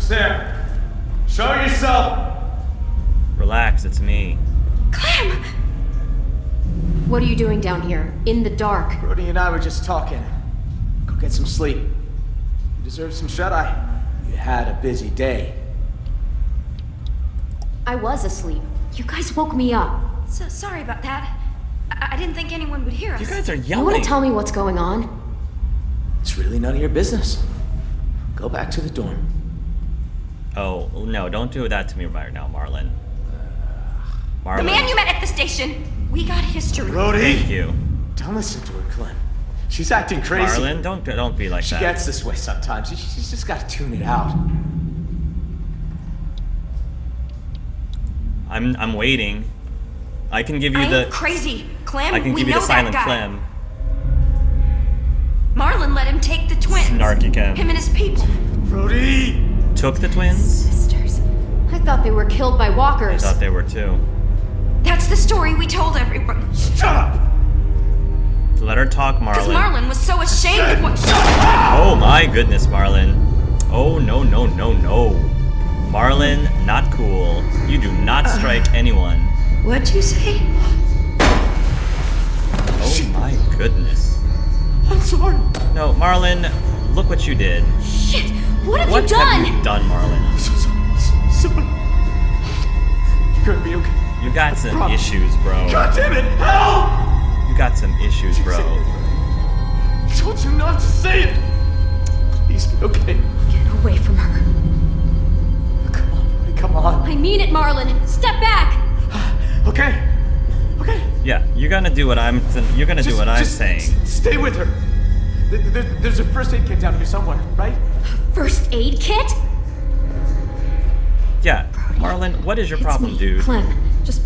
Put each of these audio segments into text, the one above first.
Who's there? Show yourself! Relax, it's me. Clem! What are you doing down here, in the dark? Brody and I were just talking. Go get some sleep. You deserve some shut-eye. You had a busy day. I was asleep. You guys woke me up. So sorry about that. I didn't think anyone would hear us. You guys are You yelling. want to tell me what's going on? It's really none of your business. Go back to the dorm. Oh, no, don't do that to me right now, Marlon. Marlon. The man you met at the station. We got history. Brody! Thank you. Don't listen to her, Clem. She's acting crazy. Marlon, don't be like She that. gets this way sometimes. She's just got to tune it out. I'm waiting. I can give you I the ain't crazy, Clem. I can we give you know the silent that guy. Clem. Marlon let him take the twins. Snarky Clem. Him and his people. Brody! Took the twins? Sisters. I thought they were killed by I walkers. thought they were too. That's the story we told everyone. Shut up! Let her talk, Because Marlon. Marlon was so ashamed of what. Oh my goodness, Marlon. Oh no. Marlon, not cool. You do not strike anyone. What'd you say? Oh my goodness. I'm sorry. No, Marlon, look what you did. Shit! What have What you done? have you done, Marlon? I'm so sorry. You're gonna be okay. You got some Promise. issues, bro. God damn it! Help! You got some issues, bro. I told you not to say it! Please be okay. Get away from her. Come on, Brody, come on. I mean it, Marlon. Step back. Okay. Okay. Yeah, you're gonna do what I'm saying. Stay with her. There's a first aid kit down here somewhere, right? First aid kit? Yeah, Marlon, what is your It's problem, me, dude? Clem. Just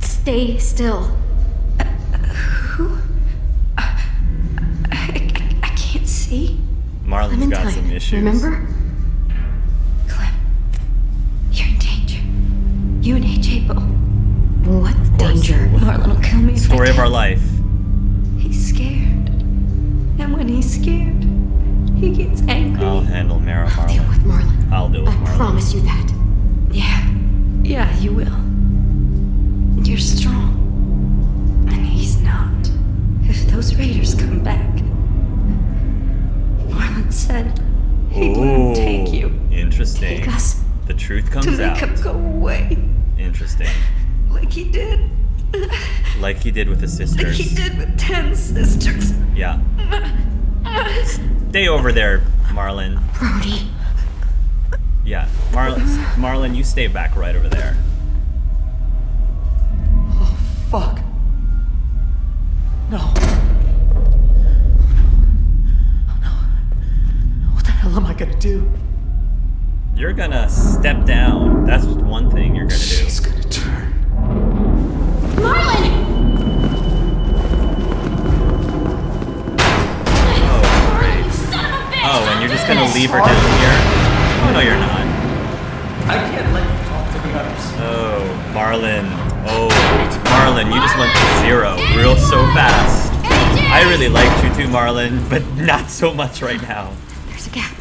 stay still. Who? I can't see. Marlon's got some Clementine, issues. remember? Clem, you're in danger. You and AJ both. What course. danger? Marlon will kill me. if I Story of our tell. life. He's scared. And when he's scared, he gets angry. I'll handle Mara, Deal Marlon. with Marlon. I'll deal with I Marlon. promise you that. Yeah, you will. You're strong. And he's not. If those raiders come back, Marlon said he'd let him take you. Interesting. Take us. The truth To comes make out. him go away. Interesting. Like he did. Like he did with his Like sisters. he did with 10 sisters. Yeah. Stay over there, Marlon. Brody. Yeah, Marlon, you stay back right over there. Oh, fuck. No. Oh, no. What the hell am I gonna do? You're gonna step down. That's one thing you're gonna do. She's gonna turn. Marlon! Oh, great. Son of a bitch! Oh, and you're just gonna leave her down here? Oh, no, you're not. I can't let you talk to the others. Oh, Marlon. Oh, Marlon, you just went to zero real so fast. I really liked you too, Marlon, but not so much right now. There's a gap.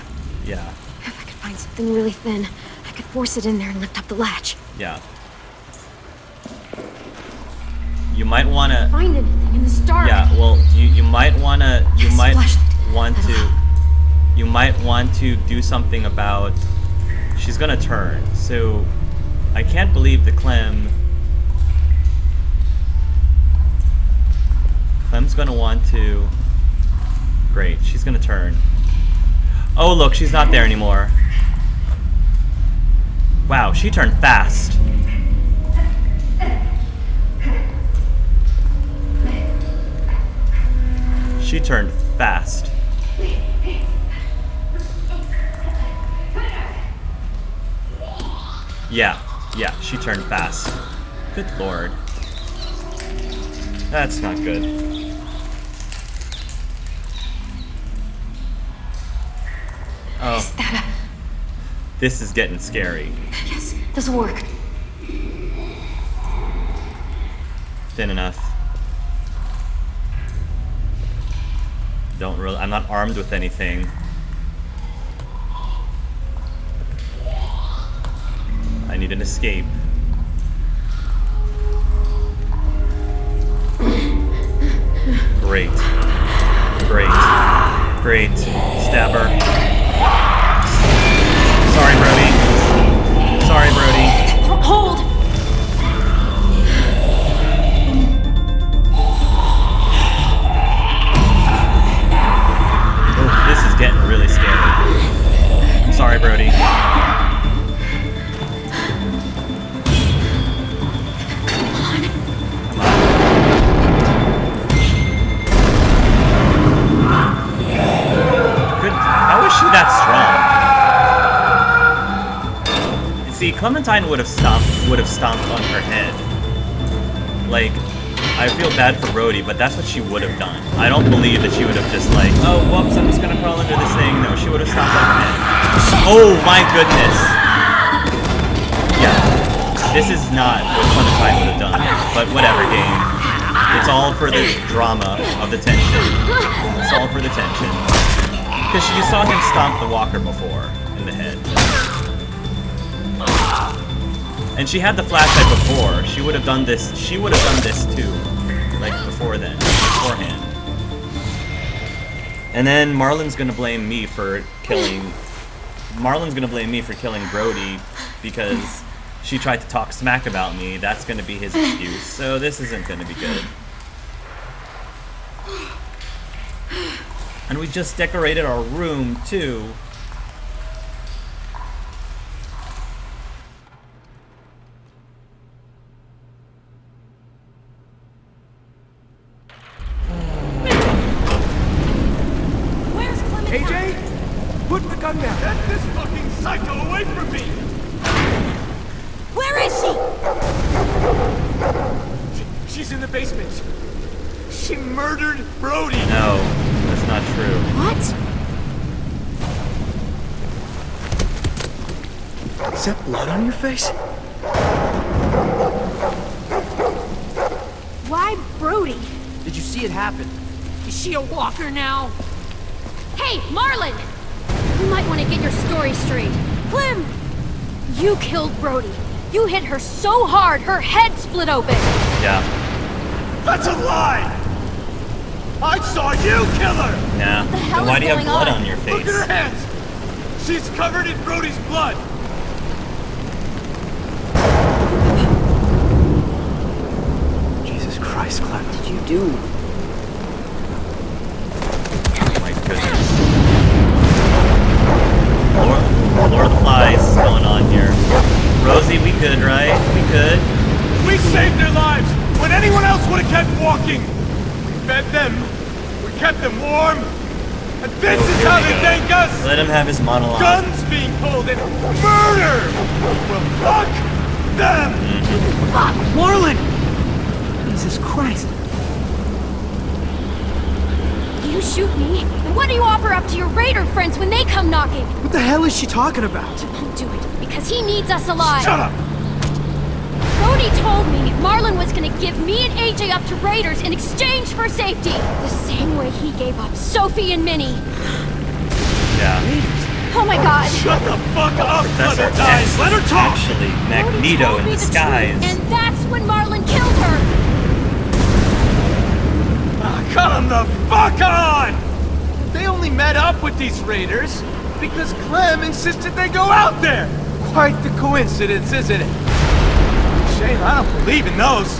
Yeah, If I could find something really thin, I could force it in there and lift up the latch. yeah. You might wanna. Find anything in this dark. Yeah, well, you might wanna. You Yes, might flashlight. want to. Hello. You might want to do something about. She's gonna turn, so I can't believe the Clem's gonna want to. Great, she's gonna turn. Oh, look, she's not there anymore. Wow, she turned fast. She turned fast. Yeah, she turned fast. Good lord. That's not good. Oh, Is that this is getting scary. Yes, this'll work. Thin enough. I'm not armed with anything. need an escape. Great. Great. Great. Stab her. Sorry, Brody. Sorry, Brody. Hold! Oh, this is getting really scary. I'm sorry, Brody. How is she that strong? See, Clementine would have stomped on her head. Like, I feel bad for Rhodey, but that's what she would have done. I don't believe that she would have just like, oh, whoops, I'm just gonna crawl under this thing. No, she would have stomped on her head. Oh my goodness. Yeah, this is not what Clementine would have done, but whatever, game. It's all for the drama of the tension. It's all for the tension. Because you saw him stomp the walker before in the head. And she had the flashlight before. She would have done this. She would have done this too. Like beforehand. And then Marlon's gonna blame me for killing Brody because she tried to talk smack about me. That's gonna be his excuse. So this isn't gonna be good. And we just decorated our room, too. Where's Clementine? AJ? Put the gun down! Get this fucking psycho away from me! Where is she? She's in the basement. She murdered Brody. No, that's not true. What? Is that blood on your face? Why Brody? Did you see it happen? Is she a walker now? Hey, Marlon! You might want to get your story straight. Clem! You killed Brody. You hit her so hard, her head split open. Yeah. That's a lie! I saw you kill her! Nah. the hell Then why is do you have going blood on? on your Look face? at her hands! She's covered in Brody's blood! Jesus Christ, Clem, what did you do? Oh my goodness. Lord of the Flies is going on here. Rosie, we good, right? We good? We saved their lives when anyone else would have kept walking! We fed them, we kept them warm, and this is Here how we they go. thank us! Let him have his monologue. Guns being pulled and murder! Well, fuck them! Fuck! Marlon! Jesus Christ. You shoot me, and what do you offer up to your raider friends when they come knocking? What the hell is she talking about? Don't do it, because he needs us alive. Shut up! Brody told me Marlon was gonna give me and AJ up to raiders in exchange for safety. The same way he gave up Sophie and Minnie. Yeah. Oh my god. Shut the fuck up, Professor Mother Dies! X Let her is talk! actually Brody Magneto told in me the disguise. truth, and that's when Marlon killed her. Come the fuck on! They only met up with these raiders because Clem insisted they go out there! Quite the coincidence, isn't it? Shame I don't believe in those.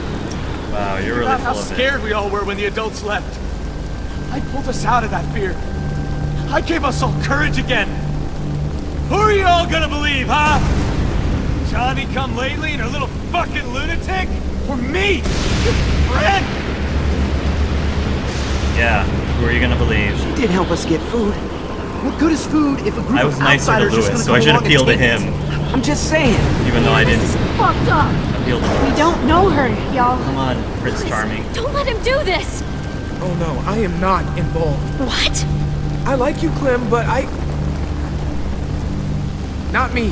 Wow, you're really About full how of it. scared we all were when the adults left. I pulled us out of that fear. I gave us all courage again. Who are you all gonna believe, huh? Johnny come lately and her little fucking lunatic? Or me? Your friend? Yeah, who are you gonna believe? She did help us get food. What good is food if a group I was of nicer to outsiders just Lewis, gonna so I come should along and appeal to take it? him. I'm just saying. Even though I This didn't is fucked up. appeal to Lewis. We don't know her, y'all. Come on, Prince Charming. Don't let him do this. Oh no, I am not involved. What? I like you, Clem, but I... Not me.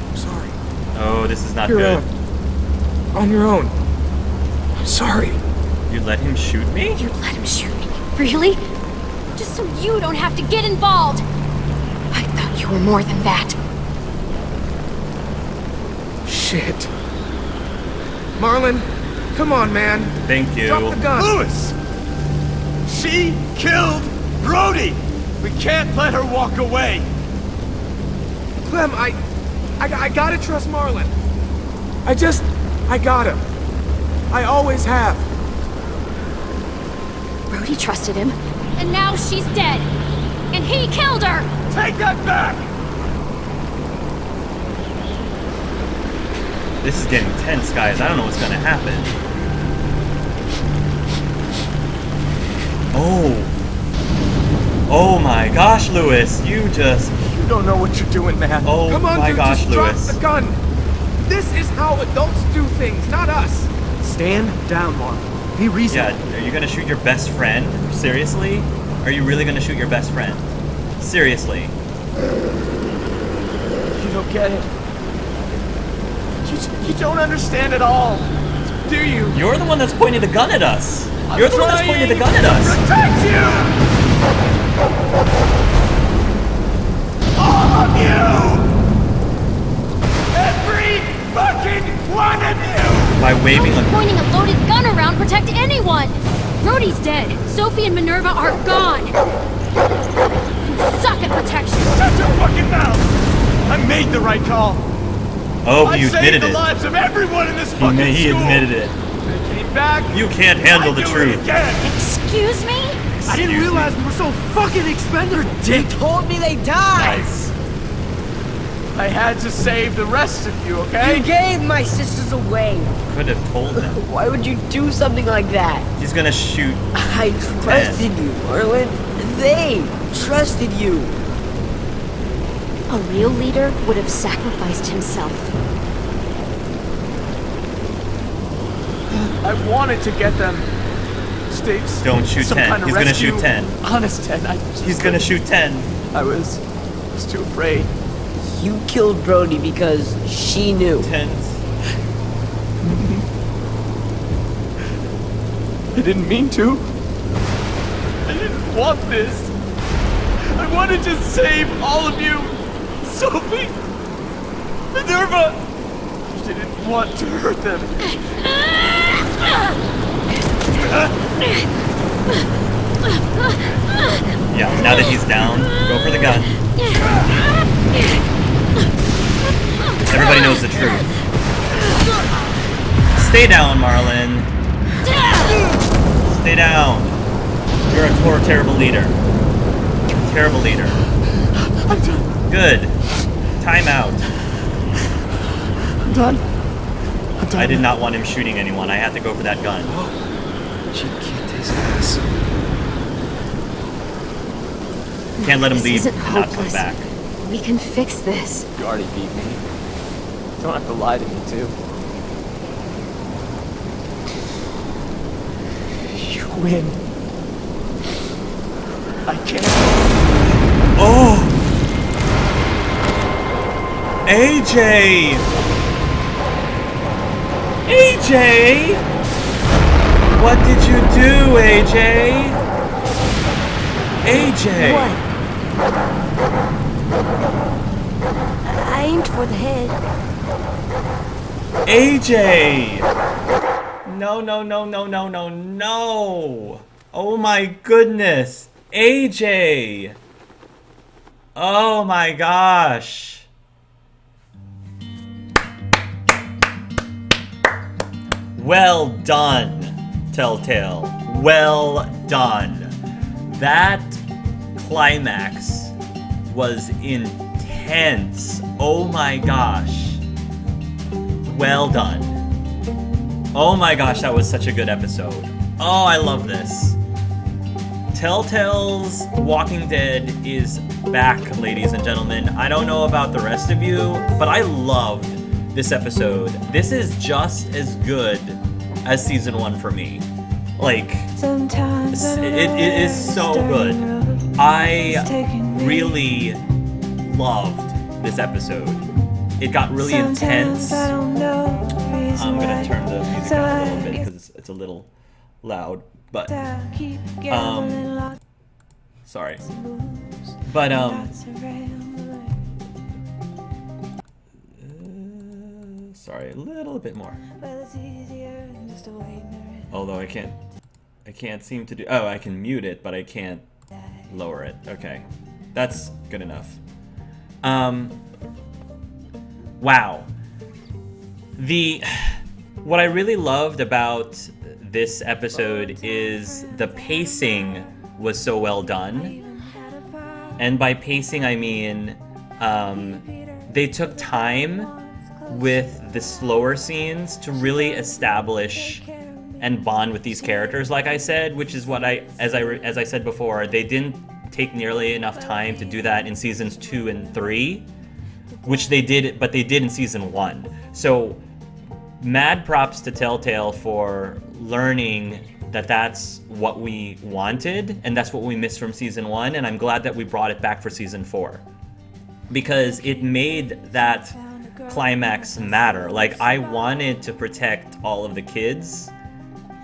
I'm sorry. Oh, this is not You're good. on your own. I'm sorry. You let him shoot me? You let him shoot me? Really? Just so you don't have to get involved. I thought you were more than that. Shit. Marlon, come on, man. Thank you. Drop the gun. Lewis! She killed Brody! We can't let her walk away! Clem, I gotta trust Marlon. I gotta. I always have. Brody trusted him, and now she's dead. And he killed her! Take that back! This is getting tense, guys. I don't know what's gonna happen. Oh my gosh, Lewis. You just... You don't know what you're doing, man. Oh Come on, my dude, gosh, just Lewis. drop the gun. This is how adults do things, not us. Stand down, Marlon. Be reasonable. Yeah, are you gonna shoot your best friend? Seriously? Are you really gonna shoot your best friend? Seriously? You don't get it. You don't understand at all. Do you? You're the one that's pointing the gun at us. You're the one that's pointing the gun at us. Protect you! All of you! Every fucking one of you! By waving How is a... pointing a loaded gun around protect anyone? Brody's dead. Sophie and Minerva are gone. You suck at protection. Shut your fucking mouth! I made the right call. Oh, I you saved admitted the it. lives of everyone in this fucking He school. admitted it. They came back. You can't handle the I'd do truth. it again. Excuse me? I didn't Excuse realize me. we were so fucking expendable. They told me they died. Nice. I had to save the rest of you, okay? You gave my sisters away. Could have told them. Why would you do something like that? He's gonna shoot. I trusted you, Marlon. They trusted you. A real leader would have sacrificed himself. I wanted to get them. Stay. Don't shoot some 10. Kind of He's gonna rescue. shoot 10. Honest 10. I just He's gonna shoot 10. I was too afraid. You killed Brody because she knew. 10. I didn't mean to. I didn't want this. I wanted to save all of you. Sophie, Minerva. I didn't want to hurt them. Yeah, now that he's down, go for the gun. Everybody knows the truth. Stay down, Marlon. Stay down. You're a terrible leader. Terrible leader. I'm done. Good. Time out. I'm done. I'm done. I did not want him shooting anyone. I had to go for that gun. She kicked his ass. Can't let him This leave isn't and not come hopeless. back. We can fix this. You already beat me. You don't have to lie to me, too. You win. I can't. Oh! AJ! AJ! What did you do, AJ? AJ! What? I aimed for the head. AJ! No, no, no, no, no, no, no! Oh my goodness! AJ! Oh my gosh! Well done, Telltale. Well done. That climax was intense. Oh my gosh. Well done. Oh my gosh, that was such a good episode. Oh, I love this. Telltale's Walking Dead is back, ladies and gentlemen. I don't know about the rest of you, but I loved this episode. This is just as good as season 1 for me. Like, it is so good. I really loved this episode. It got really intense. I'm gonna turn the music down a little bit because it's a little loud, but sorry. But sorry, a little bit more. Although I can't seem to do, oh, I can mute it, but I can't lower it. Okay, that's good enough. Wow. What I really loved about this episode is the pacing was so well done. And by pacing, I mean they took time with the slower scenes to really establish and bond with these characters, like I said, which is what as I said before, they didn't take nearly enough time to do that in seasons 2 and 3, which they did, but they did in season 1. So mad props to Telltale for learning that that's what we wanted and that's what we missed from season 1, and I'm glad that we brought it back for season 4 because it made that climax matter. Like, I wanted to protect all of the kids,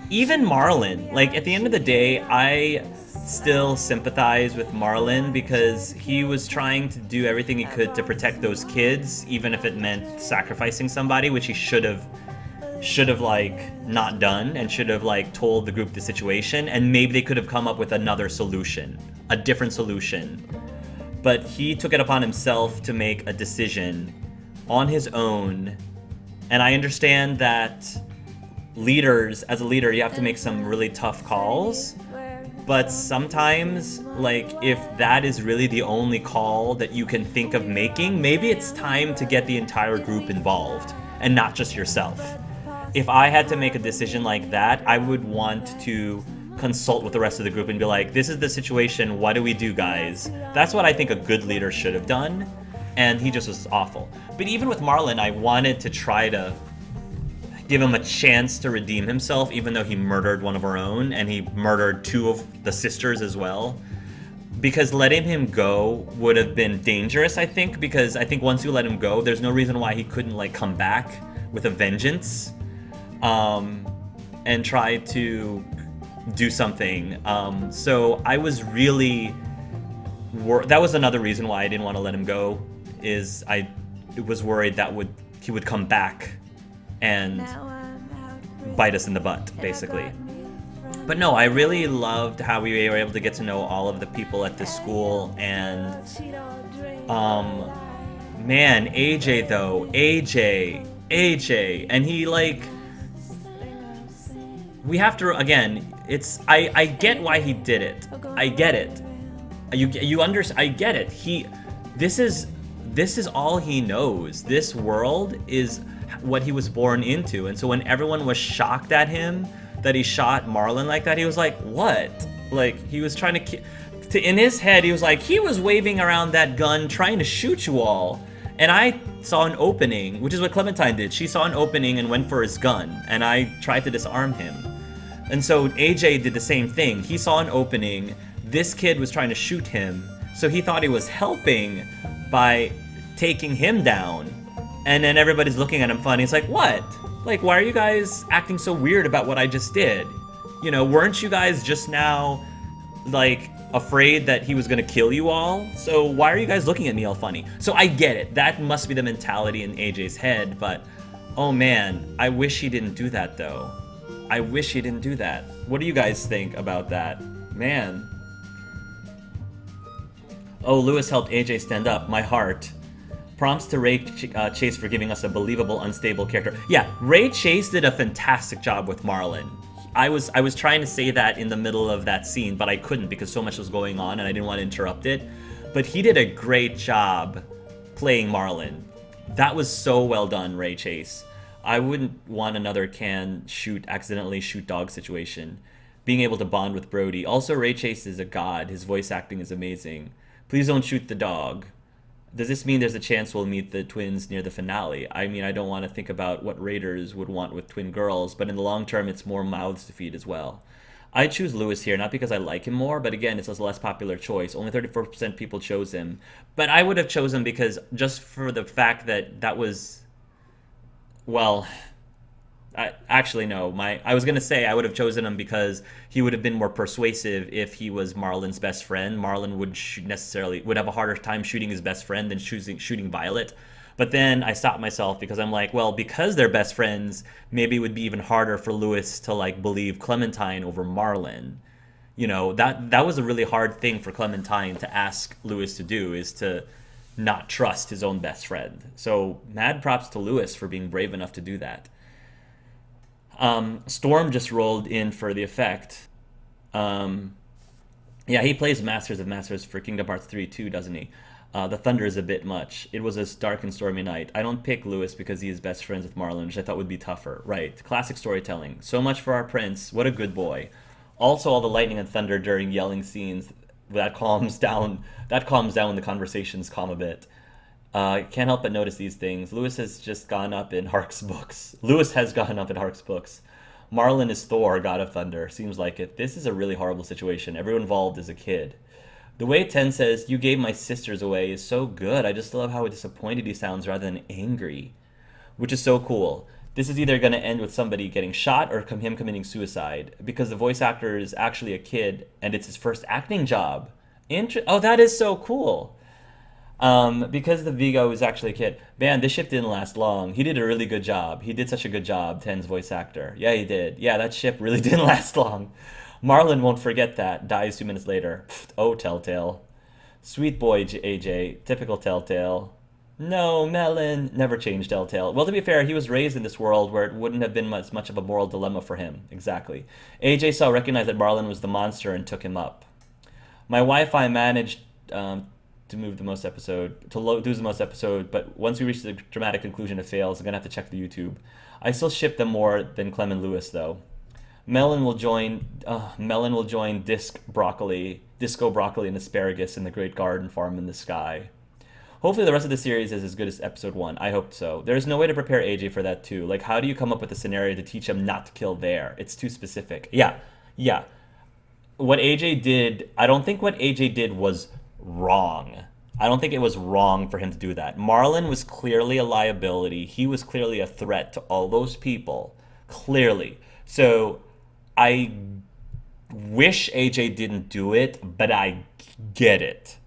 even Marlon. Like, at the end of the day, I still sympathize with Marlon because he was trying to do everything he could to protect those kids, even if it meant sacrificing somebody, which he should have like not done, and should have like told the group the situation, and maybe they could have come up with another solution, a different solution. But he took it upon himself to make a decision on his own. And I understand that as a leader, you have to make some really tough calls. But sometimes, like, if that is really the only call that you can think of making, maybe it's time to get the entire group involved and not just yourself. If I had to make a decision like that, I would want to consult with the rest of the group and be like, this is the situation, what do we do, guys? That's what I think a good leader should have done, and he just was awful. But even with Marlon, I wanted to try to give him a chance to redeem himself, even though he murdered one of our own, and he murdered 2 of the sisters as well. Because letting him go would have been dangerous, I think, because I think once you let him go, there's no reason why he couldn't like come back with a vengeance, and try to do something. So I was really that was another reason why I didn't want to let him go, is I was worried that he would come back and bite us in the butt, basically. But no, I really loved how we were able to get to know all of the people at the school, and man, AJ though, AJ, and he like, we have to, again, it's, I get why he did it. I get it. You understand, I get it. This is all he knows. This world is what he was born into. And so when everyone was shocked at him that he shot Marlon like that, he was like, what? Like, he was trying to in his head, he was like, he was waving around that gun trying to shoot you all. And I saw an opening, which is what Clementine did. She saw an opening and went for his gun, and I tried to disarm him. And so AJ did the same thing. He saw an opening, this kid was trying to shoot him, so he thought he was helping by taking him down. And then everybody's looking at him funny. It's like, what? Like, why are you guys acting so weird about what I just did? You know, weren't you guys just now, like, afraid that he was gonna kill you all? So why are you guys looking at me all funny? So I get it. That must be the mentality in AJ's head, but oh man, I wish he didn't do that though. I wish he didn't do that. What do you guys think about that? Man. Oh, Lewis helped AJ stand up. My heart. Prompts to Ray Chase for giving us a believable, unstable character. Yeah, Ray Chase did a fantastic job with Marlon. I was trying to say that in the middle of that scene, but I couldn't because so much was going on and I didn't want to interrupt it. But he did a great job playing Marlon. That was so well done, Ray Chase. I wouldn't want another accidentally shoot dog situation. Being able to bond with Brody. Also, Ray Chase is a god. His voice acting is amazing. Please don't shoot the dog. Does this mean there's a chance we'll meet the twins near the finale? I mean, I don't want to think about what Raiders would want with twin girls, but in the long term, it's more mouths to feed as well. I choose Lewis here, not because I like him more, but again, it's a less popular choice. Only 34% people chose him. But I would have chosen because just for the fact that was... Well, actually, no. I was going to say I would have chosen him because he would have been more persuasive if he was Marlon's best friend. Marlon would have a harder time shooting his best friend than shooting Violet. But then I stopped myself because I'm like, well, because they're best friends, maybe it would be even harder for Lewis to like believe Clementine over Marlon. You know, that was a really hard thing for Clementine to ask Lewis to do, is to not trust his own best friend. So mad props to Lewis for being brave enough to do that. Storm just rolled in for the effect. Yeah, he plays Masters of Masters for Kingdom Hearts 3 too, doesn't he? The thunder is a bit much. It was a dark and stormy night. I don't pick Lewis because he is best friends with Marlon, which I thought would be tougher. Right. Classic storytelling. So much for our prince. What a good boy. Also, all the lightning and thunder during yelling scenes, that calms down when the conversations calm a bit. Can't help but notice these things. Lewis has gone up in Hark's books. Marlon is Thor, God of Thunder. Seems like it. This is a really horrible situation. Everyone involved is a kid. The way Ten says, "You gave my sisters away," is so good. I just love how disappointed he sounds rather than angry, which is so cool. This is either going to end with somebody getting shot or him committing suicide, because the voice actor is actually a kid and it's his first acting job. Oh, that is so cool. Because the Vigo is actually a kid. Man, this ship didn't last long. He did a really good job. He did such a good job, Ten's voice actor. Yeah, he did. Yeah, that ship really didn't last long. Marlon won't forget that. Dies 2 minutes later. Pfft, oh, Telltale. Sweet boy, AJ. Typical Telltale. No, Melon. Never changed Telltale. Well, to be fair, he was raised in this world where it wouldn't have been much of a moral dilemma for him. Exactly. AJ recognized that Marlon was the monster and took him up. My Wi-Fi managed to move the most episode, to lose the most episode, but once we reach the dramatic conclusion, it fails. I'm gonna have to check the YouTube. I still ship them more than Clem and Lewis, though. Melon will join Disco Broccoli and Asparagus in the Great Garden Farm in the Sky. Hopefully the rest of the series is as good as episode 1. I hope so. There's no way to prepare AJ for that too. Like, how do you come up with a scenario to teach him not to kill there? It's too specific. Yeah. What AJ did, I don't think what AJ did was wrong. I don't think it was wrong for him to do that. Marlon was clearly a liability. He was clearly a threat to all those people. Clearly. So I wish AJ didn't do it, but I get it.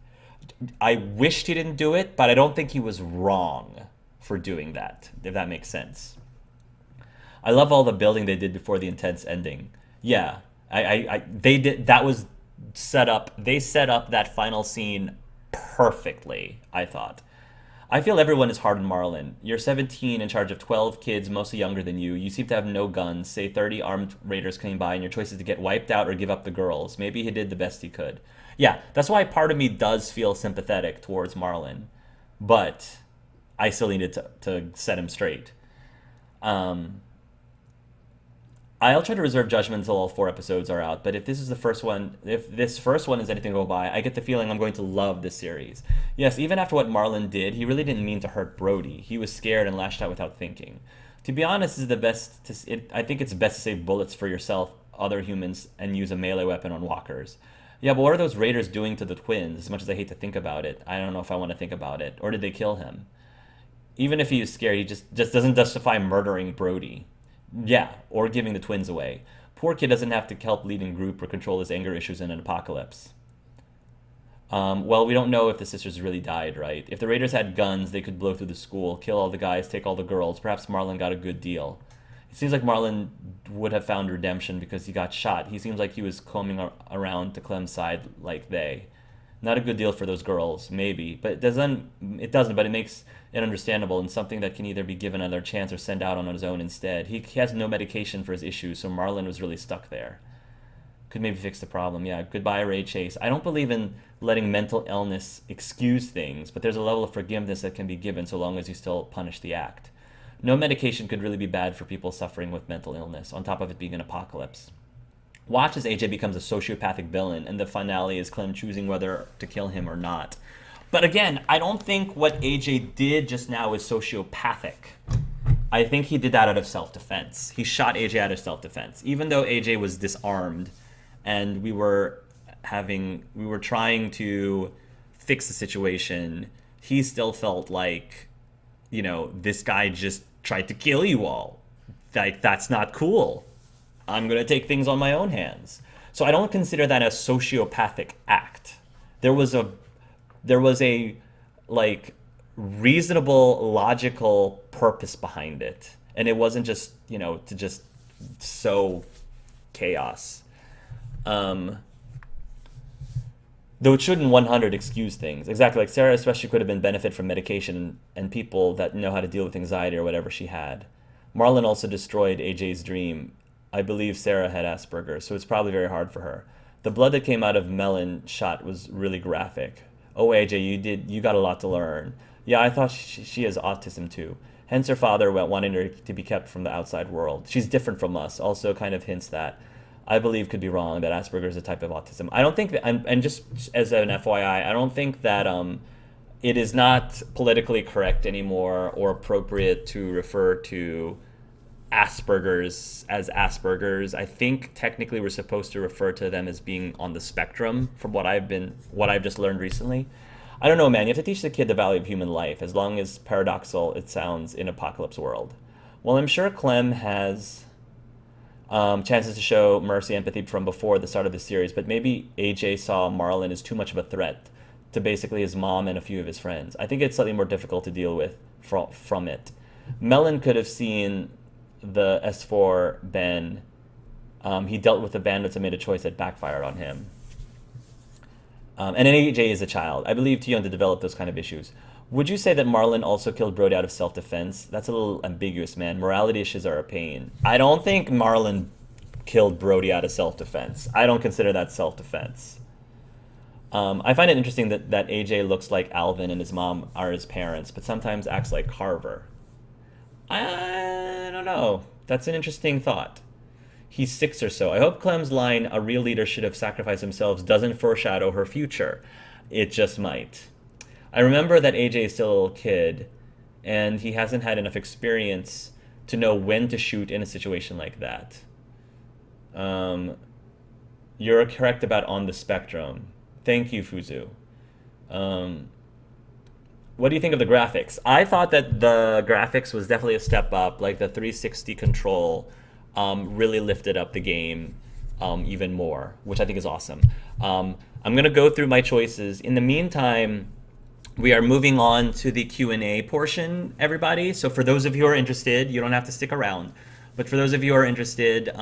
I wished he didn't do it, but I don't think he was wrong for doing that, if that makes sense. I love all the building they did before the intense ending. Yeah, they did. That was set up. They set up that final scene perfectly, I thought. I feel everyone is hard on Marlon. You're 17, in charge of 12 kids, mostly younger than you. You seem to have no guns. Say 30 armed raiders came by, and your choice is to get wiped out or give up the girls. Maybe he did the best he could. Yeah, that's why part of me does feel sympathetic towards Marlon. But I still needed to set him straight. I'll try to reserve judgment until all 4 episodes are out, but if this first one is anything to go by, I get the feeling I'm going to love this series. Yes, even after what Marlon did, he really didn't mean to hurt Brody. He was scared and lashed out without thinking. To be honest, I think it's best to save bullets for yourself, other humans, and use a melee weapon on walkers. Yeah, but what are those raiders doing to the twins? As much as I hate to think about it, I don't know if I want to think about it. Or did they kill him? Even if he was scared, he just doesn't justify murdering Brody. Yeah, or giving the twins away. Poor kid doesn't have to help lead a group or control his anger issues in an apocalypse. Well, we don't know if the sisters really died, right? If the raiders had guns, they could blow through the school, kill all the guys, take all the girls. Perhaps Marlon got a good deal. It seems like Marlon would have found redemption because he got shot. He seems like he was combing around to Clem's side like they. Not a good deal for those girls, maybe. But it doesn't, but it makes it understandable and something that can either be given another chance or sent out on his own instead. He has no medication for his issues, so Marlon was really stuck there. Could maybe fix the problem. Yeah, goodbye, Ray Chase. I don't believe in letting mental illness excuse things, but there's a level of forgiveness that can be given so long as you still punish the act. No medication could really be bad for people suffering with mental illness, on top of it being an apocalypse. Watch as AJ becomes a sociopathic villain, and the finale is Clem choosing whether to kill him or not. But again, I don't think what AJ did just now is sociopathic. I think he did that out of self-defense. He shot AJ out of self-defense. Even though AJ was disarmed and we were trying to fix the situation, he still felt like, you know, this guy just tried to kill you all. Like, that's not cool. I'm going to take things on my own hands. So I don't consider that a sociopathic act. There was a like reasonable, logical purpose behind it. And it wasn't just, to just sow chaos. Though it shouldn't 100 excuse things. Exactly, like Sarah especially could have been benefit from medication and people that know how to deal with anxiety or whatever she had. Marlon also destroyed AJ's dream. I believe Sarah had Asperger's, so it's probably very hard for her. The blood that came out of Melon shot was really graphic. Oh, AJ, you got a lot to learn. Yeah, I thought she has autism too. Hence her father wanting her to be kept from the outside world. She's different from us. Also kind of hints that I believe could be wrong, that Asperger's is a type of autism. I don't think that, and just as an FYI, I don't think that it is not politically correct anymore or appropriate to refer to Asperger's as Asperger's. I think technically we're supposed to refer to them as being on the spectrum, from what I've just learned recently. I don't know, man. You have to teach the kid the value of human life, as long as paradoxical it sounds in Apocalypse World. Well, I'm sure Clem has chances to show mercy, empathy from before the start of the series, but maybe AJ saw Marlon as too much of a threat to basically his mom and a few of his friends. I think it's slightly more difficult to deal with from it. Melon could have seen the S4 Ben. He dealt with the bandits and made a choice that backfired on him. And then AJ is a child. I believe too young to develop those kind of issues. Would you say that Marlon also killed Brody out of self-defense? That's a little ambiguous, man. Morality issues are a pain. I don't think Marlon killed Brody out of self-defense. I don't consider that self-defense. I find it interesting that AJ looks like Alvin and his mom are his parents, but sometimes acts like Carver. I don't know. That's an interesting thought. He's 6 or so. I hope Clem's line, a real leader should have sacrificed themselves, doesn't foreshadow her future. It just might. I remember that AJ is still a little kid, and he hasn't had enough experience to know when to shoot in a situation like that. You're correct about on the spectrum. Thank you, Fuzu. What do you think of the graphics? I thought that the graphics was definitely a step up. Like the 360 control really lifted up the game even more, which I think is awesome. I'm going to go through my choices. In the meantime, we are moving on to the Q&A portion, everybody. So for those of you who are interested, you don't have to stick around. But for those of you who are interested,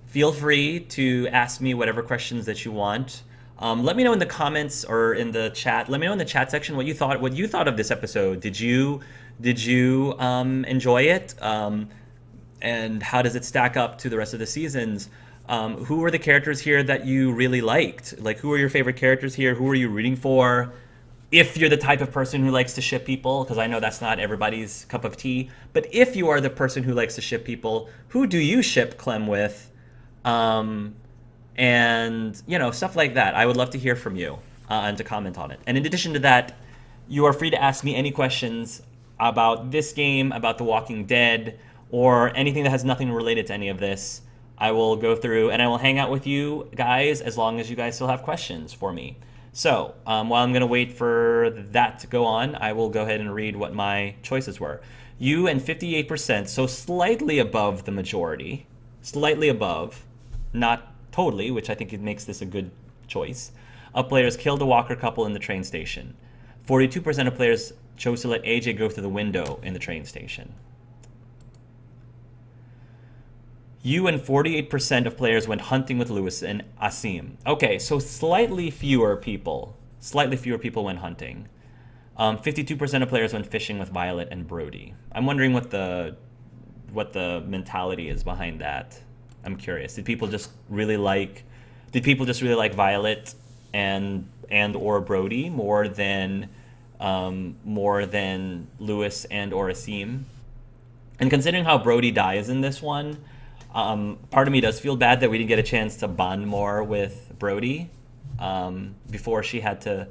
feel free to ask me whatever questions that you want. Let me know in the comments or in the chat. Let me know in the chat section what you thought of this episode. Did you enjoy it? And how does it stack up to the rest of the seasons? Who were the characters here that you really liked? Like, who are your favorite characters here? Who are you rooting for? If you're the type of person who likes to ship people, because I know that's not everybody's cup of tea, but if you are the person who likes to ship people, who do you ship Clem with? And, stuff like that. I would love to hear from you and to comment on it. And in addition to that, you are free to ask me any questions about this game, about The Walking Dead, or anything that has nothing related to any of this. I will go through and I will hang out with you guys as long as you guys still have questions for me. So while I'm going to wait for that to go on, I will go ahead and read what my choices were. You and 58%, so slightly above the majority. Slightly above, not totally, which I think it makes this a good choice. Of players killed a Walker couple in the train station. 42% of players chose to let AJ go through the window in the train station. You and 48% of players went hunting with Lewis and Asim. Okay, so slightly fewer people went hunting. 52% of players went fishing with Violet and Brody. I'm wondering what the mentality is behind that. I'm curious. Did people just really like Violet and or Brody more than Lewis and or Asim? And considering how Brody dies in this one, part of me does feel bad that we didn't get a chance to bond more with Brody before she had to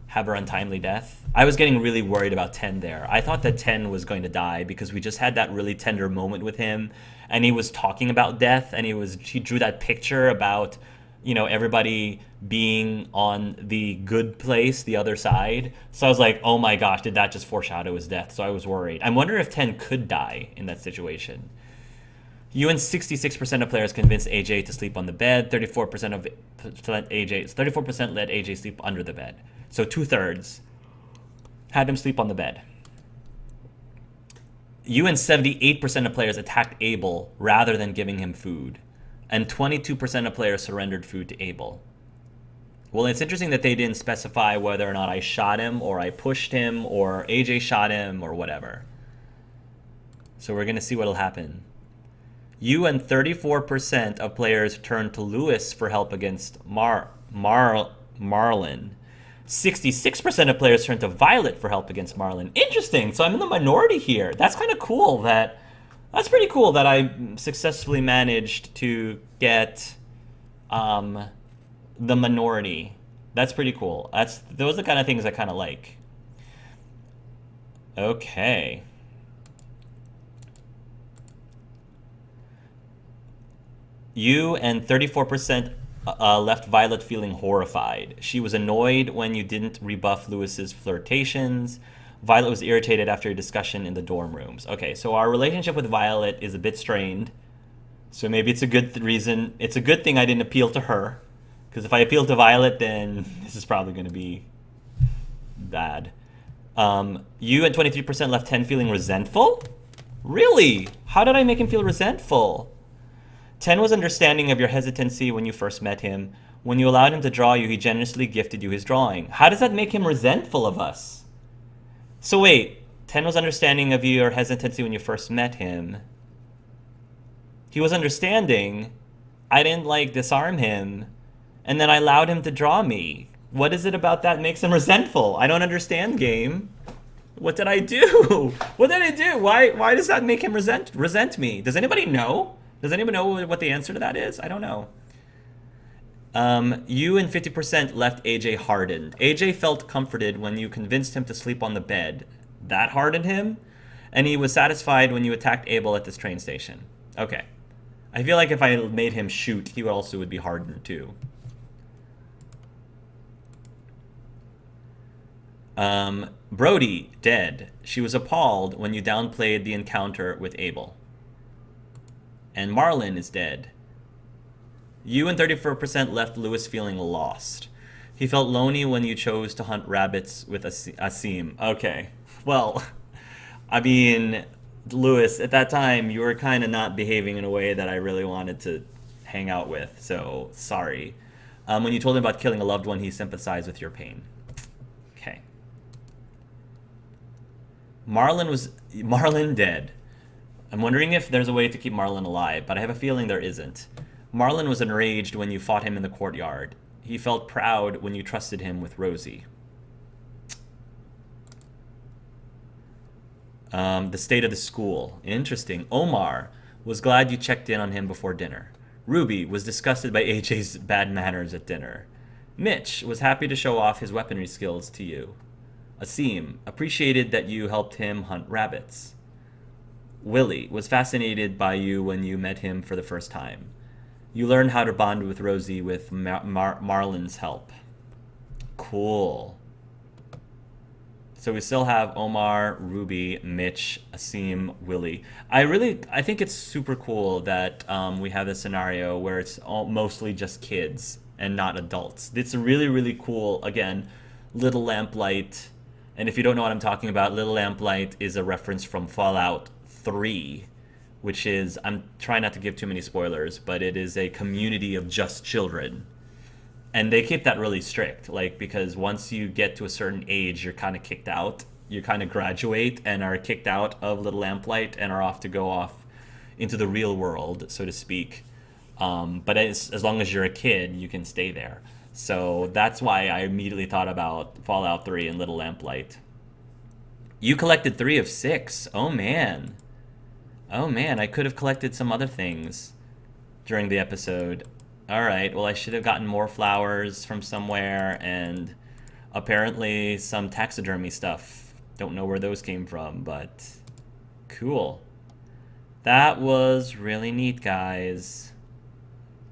have her untimely death. I was getting really worried about 10 there. I thought that 10 was going to die because we just had that really tender moment with him, and he was talking about death, and he drew that picture about, everybody being on the good place, the other side. So I was like, oh my gosh, did that just foreshadow his death? So I was worried. I'm wondering if 10 could die in that situation. You and 66% of players convinced AJ to sleep on the bed. 34% let AJ sleep under the bed. So 2/3. Had him sleep on the bed. You and 78% of players attacked Abel rather than giving him food. And 22% of players surrendered food to Abel. Well, it's interesting that they didn't specify whether or not I shot him, or I pushed him, or AJ shot him, or whatever. So we're going to see what'll happen. You and 34% of players turned to Lewis for help against Marlin. 66% of players turned to Violet for help against Marlin. Interesting. So I'm in the minority here. That's kind of cool. That's pretty cool that I successfully managed to get the minority. That's pretty cool. Those are the kind of things I kind of like. Okay. You and 34% left Violet feeling horrified. She was annoyed when you didn't rebuff Lewis's flirtations. Violet was irritated after a discussion in the dorm rooms. Okay, so our relationship with Violet is a bit strained. So maybe it's a good reason. It's a good thing I didn't appeal to her. Because if I appeal to Violet, then this is probably going to be bad. You and 23% left 10 feeling resentful? Really? How did I make him feel resentful? 10 was understanding of your hesitancy when you first met him. When you allowed him to draw you, he generously gifted you his drawing. How does that make him resentful of us? So wait, 10 was understanding of your hesitancy when you first met him. He was understanding. I didn't, disarm him. And then I allowed him to draw me. What is it about that makes him resentful? I don't understand, game. What did I do? What did I do? Why does that make him resent me? Does anybody know? Does anyone know what the answer to that is? I don't know. You and 50% left AJ hardened. AJ felt comforted when you convinced him to sleep on the bed. That hardened him? And he was satisfied when you attacked Abel at this train station. Okay. I feel like if I made him shoot, he also would be hardened too. Brody, dead. She was appalled when you downplayed the encounter with Abel. And Marlin is dead. You and 34% left Lewis feeling lost. He felt lonely when you chose to hunt rabbits with Asim. Okay. Well, I mean, Lewis, at that time, you were kind of not behaving in a way that I really wanted to hang out with. So, sorry. When you told him about killing a loved one, he sympathized with your pain. Okay. Marlin dead. I'm wondering if there's a way to keep Marlin alive, but I have a feeling there isn't. Marlin was enraged when you fought him in the courtyard. He felt proud when you trusted him with Rosie. The state of the school. Interesting. Omar was glad you checked in on him before dinner. Ruby was disgusted by AJ's bad manners at dinner. Mitch was happy to show off his weaponry skills to you. Asim appreciated that you helped him hunt rabbits. Willie was fascinated by you when you met him for the first time. You learned how to bond with Rosie with Marlin's help. Cool. So we still have Omar, Ruby, Mitch, Asim, Willie. I think it's super cool that we have this scenario where it's mostly just kids and not adults. It's really, really cool. Again, Little Lamplight. And if you don't know what I'm talking about, Little Lamplight is a reference from Fallout 3, which is, I'm trying not to give too many spoilers, but it is a community of just children. And they keep that really strict, because once you get to a certain age, you're kind of kicked out. You kind of graduate and are kicked out of Little Lamplight and are off to go off into the real world, so to speak. But as long as you're a kid, you can stay there. So that's why I immediately thought about Fallout 3 and Little Lamplight. You collected 3 of 6. Oh, man. Oh, man, I could have collected some other things during the episode. All right, well, I should have gotten more flowers from somewhere and apparently some taxidermy stuff. Don't know where those came from, but cool. That was really neat, guys.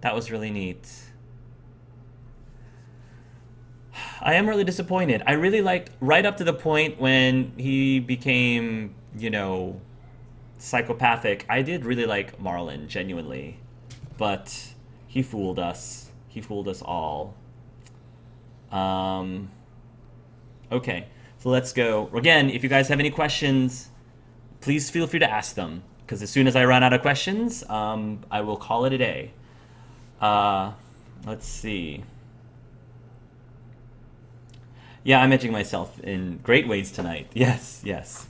That was really neat. I am really disappointed. I really liked, right up to the point when he became, psychopathic, I did really like Marlin, genuinely. But he fooled us. He fooled us all. Okay. So let's go. Again, if you guys have any questions, please feel free to ask them. Because as soon as I run out of questions, I will call it a day. Let's see. Yeah, I'm edging myself in great ways tonight. Yes, yes.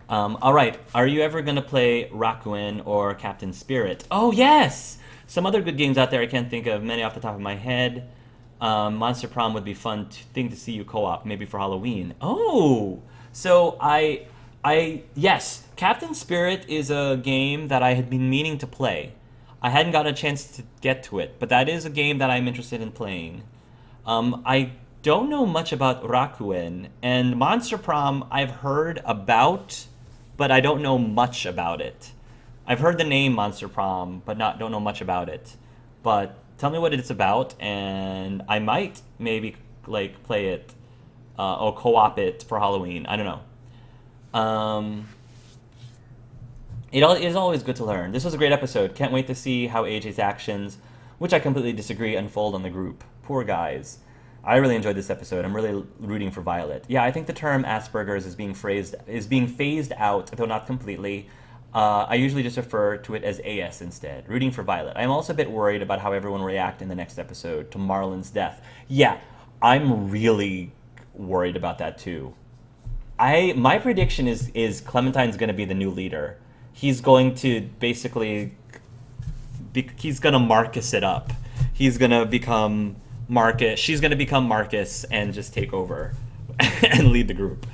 All right. Are you ever going to play Rakuen or Captain Spirit? Oh, yes! Some other good games out there. I can't think of many off the top of my head. Monster Prom would be fun thing to see you co-op, maybe for Halloween. Oh! So yes, Captain Spirit is a game that I had been meaning to play. I hadn't got a chance to get to it, but that is a game that I'm interested in playing. I don't know much about Rakuen, and Monster Prom I've heard about, but I don't know much about it. I've heard the name Monster Prom, but don't know much about it. But tell me what it's about, and I might maybe like play it or co-op it for Halloween. I don't know. It is always good to learn. This was a great episode. Can't wait to see how AJ's actions, which I completely disagree, unfold on the group. Poor guys. I really enjoyed this episode. I'm really rooting for Violet. Yeah, I think the term Asperger's is being phased out, though not completely. I usually just refer to it as AS instead. Rooting for Violet. I'm also a bit worried about how everyone will react in the next episode to Marlon's death. Yeah, I'm really worried about that too. My prediction is Clementine's going to be the new leader. He's going to basically he's going to Marcus it up. He's going to become Marcus. She's going to become Marcus and just take over and lead the group.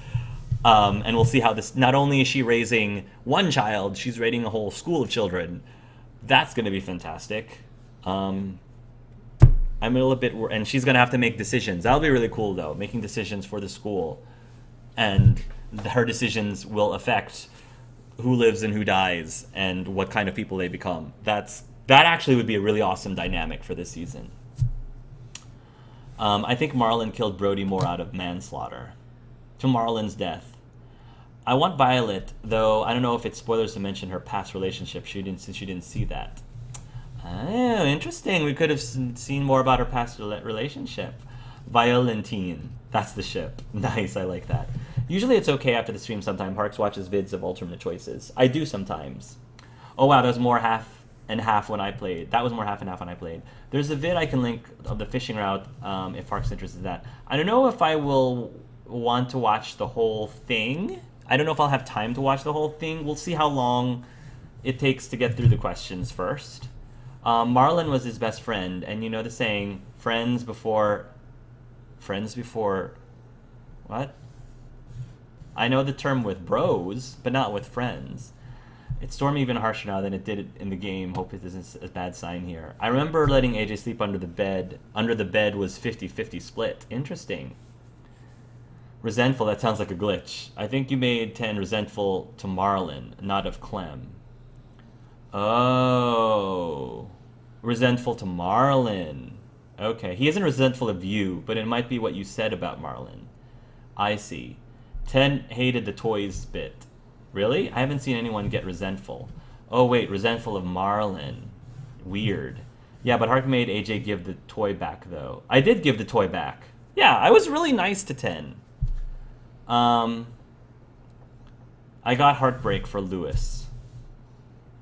And we'll see how this. Not only is she raising one child, she's raising a whole school of children. That's going to be fantastic. I'm a little bit, and she's going to have to make decisions. That'll be really cool, though, making decisions for the school, and her decisions will affect who lives and who dies, and what kind of people they become. That actually would be a really awesome dynamic for this season. I think Marlon killed Brody more out of manslaughter. To Marlon's death. I want Violet, though I don't know if it's spoilers to mention her past relationship since she didn't see that. Oh, interesting. We could have seen more about her past relationship. Violentine. That's the ship. Nice, I like that. Usually it's okay after the stream sometime. Parks watches vids of alternate choices. I do sometimes. Oh wow, there's more half and half when I played. That was more half and half when I played. There's a vid I can link of the fishing route if Parks interested in that. I don't know if I will want to watch the whole thing. I don't know if I'll have time to watch the whole thing. We'll see how long it takes to get through the questions first. Marlon was his best friend, and you know the saying, friends before what? I know the term with bros, but not with friends. It stormed even harsher now than it did in the game. Hope it isn't a bad sign here. I remember letting AJ sleep under the bed. Under the bed was 50-50 split. Interesting. Resentful, that sounds like a glitch. I think you made 10 resentful to Marlon, not of Clem. Oh. Resentful to Marlon. Okay, he isn't resentful of you, but it might be what you said about Marlon. I see. 10 hated the toys bit. Really? I haven't seen anyone get resentful. Oh wait, resentful of Marlon. Weird. Yeah, but Hark made AJ give the toy back, though. I did give the toy back. Yeah, I was really nice to 10. I got heartbreak for Lewis.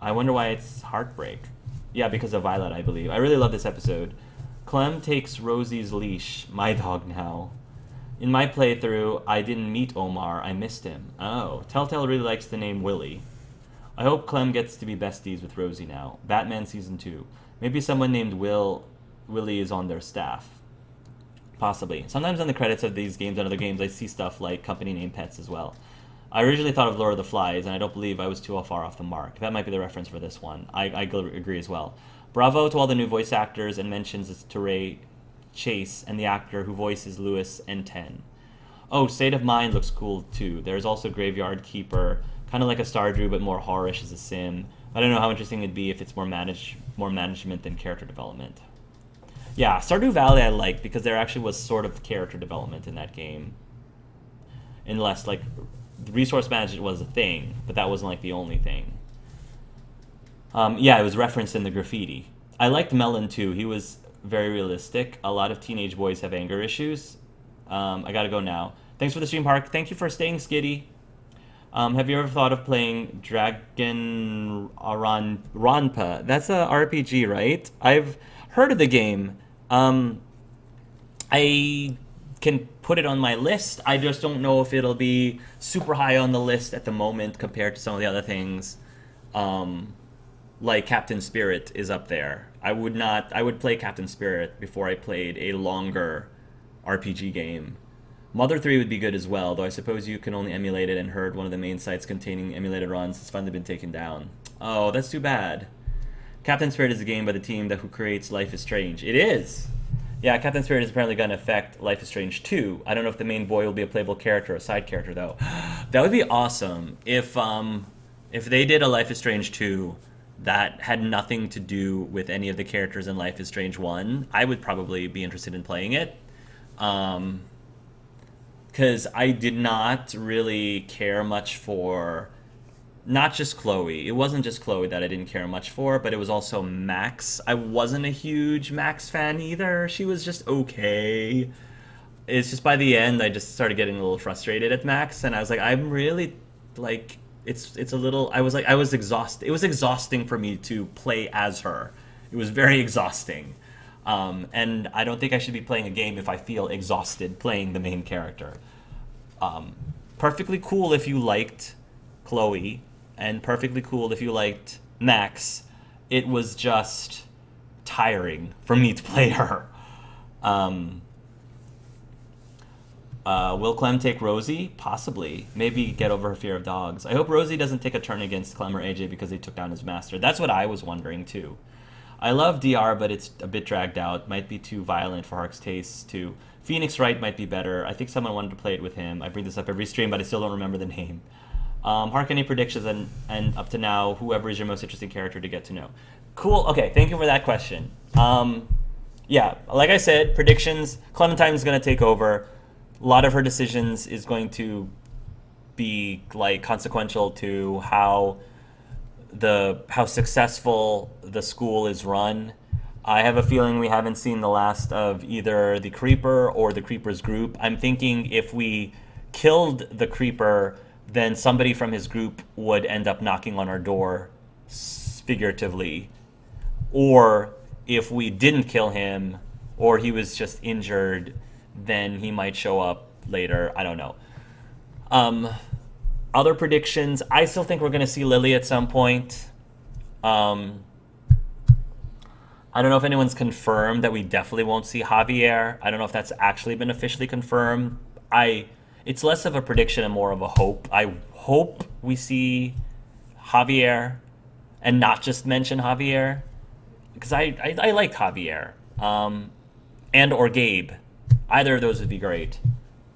I wonder why it's heartbreak. Yeah, because of Violet, I believe. I really love this episode. Clem takes Rosie's leash. My dog now. In my playthrough, I didn't meet Omar. I missed him. Oh. Telltale really likes the name Willie. I hope Clem gets to be besties with Rosie now. Batman Season 2. Maybe someone named Willie is on their staff. Possibly. Sometimes in the credits of these games and other games, I see stuff like company name pets as well. I originally thought of Lord of the Flies, and I don't believe I was too far off the mark. That might be the reference for this one. I agree as well. Bravo to all the new voice actors, and mentions to Ray Chase and the actor who voices Lewis and 10. Oh, State of Mind looks cool too. There's also Graveyard Keeper, kind of like a Stardew, but more horrorish as a sim. I don't know how interesting it'd be if it's more management than character development. Yeah, Stardew Valley I like because there actually was sort of character development in that game. Unless, like, resource management was a thing, but that wasn't, like, the only thing. Yeah, it was referenced in the graffiti. I liked Melon, too. He was very realistic. A lot of teenage boys have anger issues. I gotta go now. Thanks for the stream, Park. Thank you for staying skitty. Have you ever thought of playing Dragon Ranpa? That's a RPG, right? I've heard of the game. I can put it on my list. I just don't know if it'll be super high on the list at the moment compared to some of the other things. Like Captain Spirit is up there. I would play Captain Spirit before I played a longer RPG game. Mother 3 would be good as well, though I suppose you can only emulate it, and heard one of the main sites containing emulated runs has finally been taken down. Oh, that's too bad. Captain Spirit is a game by the team who creates Life is Strange. It is! Yeah, Captain Spirit is apparently going to affect Life is Strange 2. I don't know if the main boy will be a playable character or a side character, though. That would be awesome if they did a Life is Strange 2 that had nothing to do with any of the characters in Life is Strange 1. I would probably be interested in playing it. Because I did not really care much for not just Chloe. It wasn't just Chloe that I didn't care much for, but it was also Max. I wasn't a huge Max fan either. She was just okay. It's just by the end I just started getting a little frustrated at Max, and I was like, I'm really like it's a little I was exhausted. It was exhausting for me to play as her. It was very exhausting. And I don't think I should be playing a game if I feel exhausted playing the main character. Perfectly cool if you liked Chloe, and perfectly cool if you liked Max. It was just tiring for me to play her. Will Clem take Rosie? Possibly. Maybe get over her fear of dogs. I hope Rosie doesn't take a turn against Clem or AJ because they took down his master. That's what I was wondering too. I love DR, but it's a bit dragged out. Might be too violent for Hark's taste, too. Phoenix Wright might be better. I think someone wanted to play it with him. I bring this up every stream, but I still don't remember the name. Hark, any predictions? And up to now, whoever is your most interesting character to get to know. Cool. Okay, thank you for that question. Yeah, like I said, predictions. Clementine's going to take over. A lot of her decisions is going to be like consequential to how successful the school is run. I have a feeling we haven't seen the last of either the Creeper or the Creeper's group. I'm thinking if we killed the Creeper, then somebody from his group would end up knocking on our door, figuratively. Or if we didn't kill him, or he was just injured, then he might show up later. I don't know. Other predictions, I still think we're going to see Lily at some point. I don't know if anyone's confirmed that we definitely won't see Javier. I don't know if that's actually been officially confirmed. It's less of a prediction and more of a hope. I hope we see Javier and not just mention Javier, because I like Javier. And or Gabe. Either of those would be great.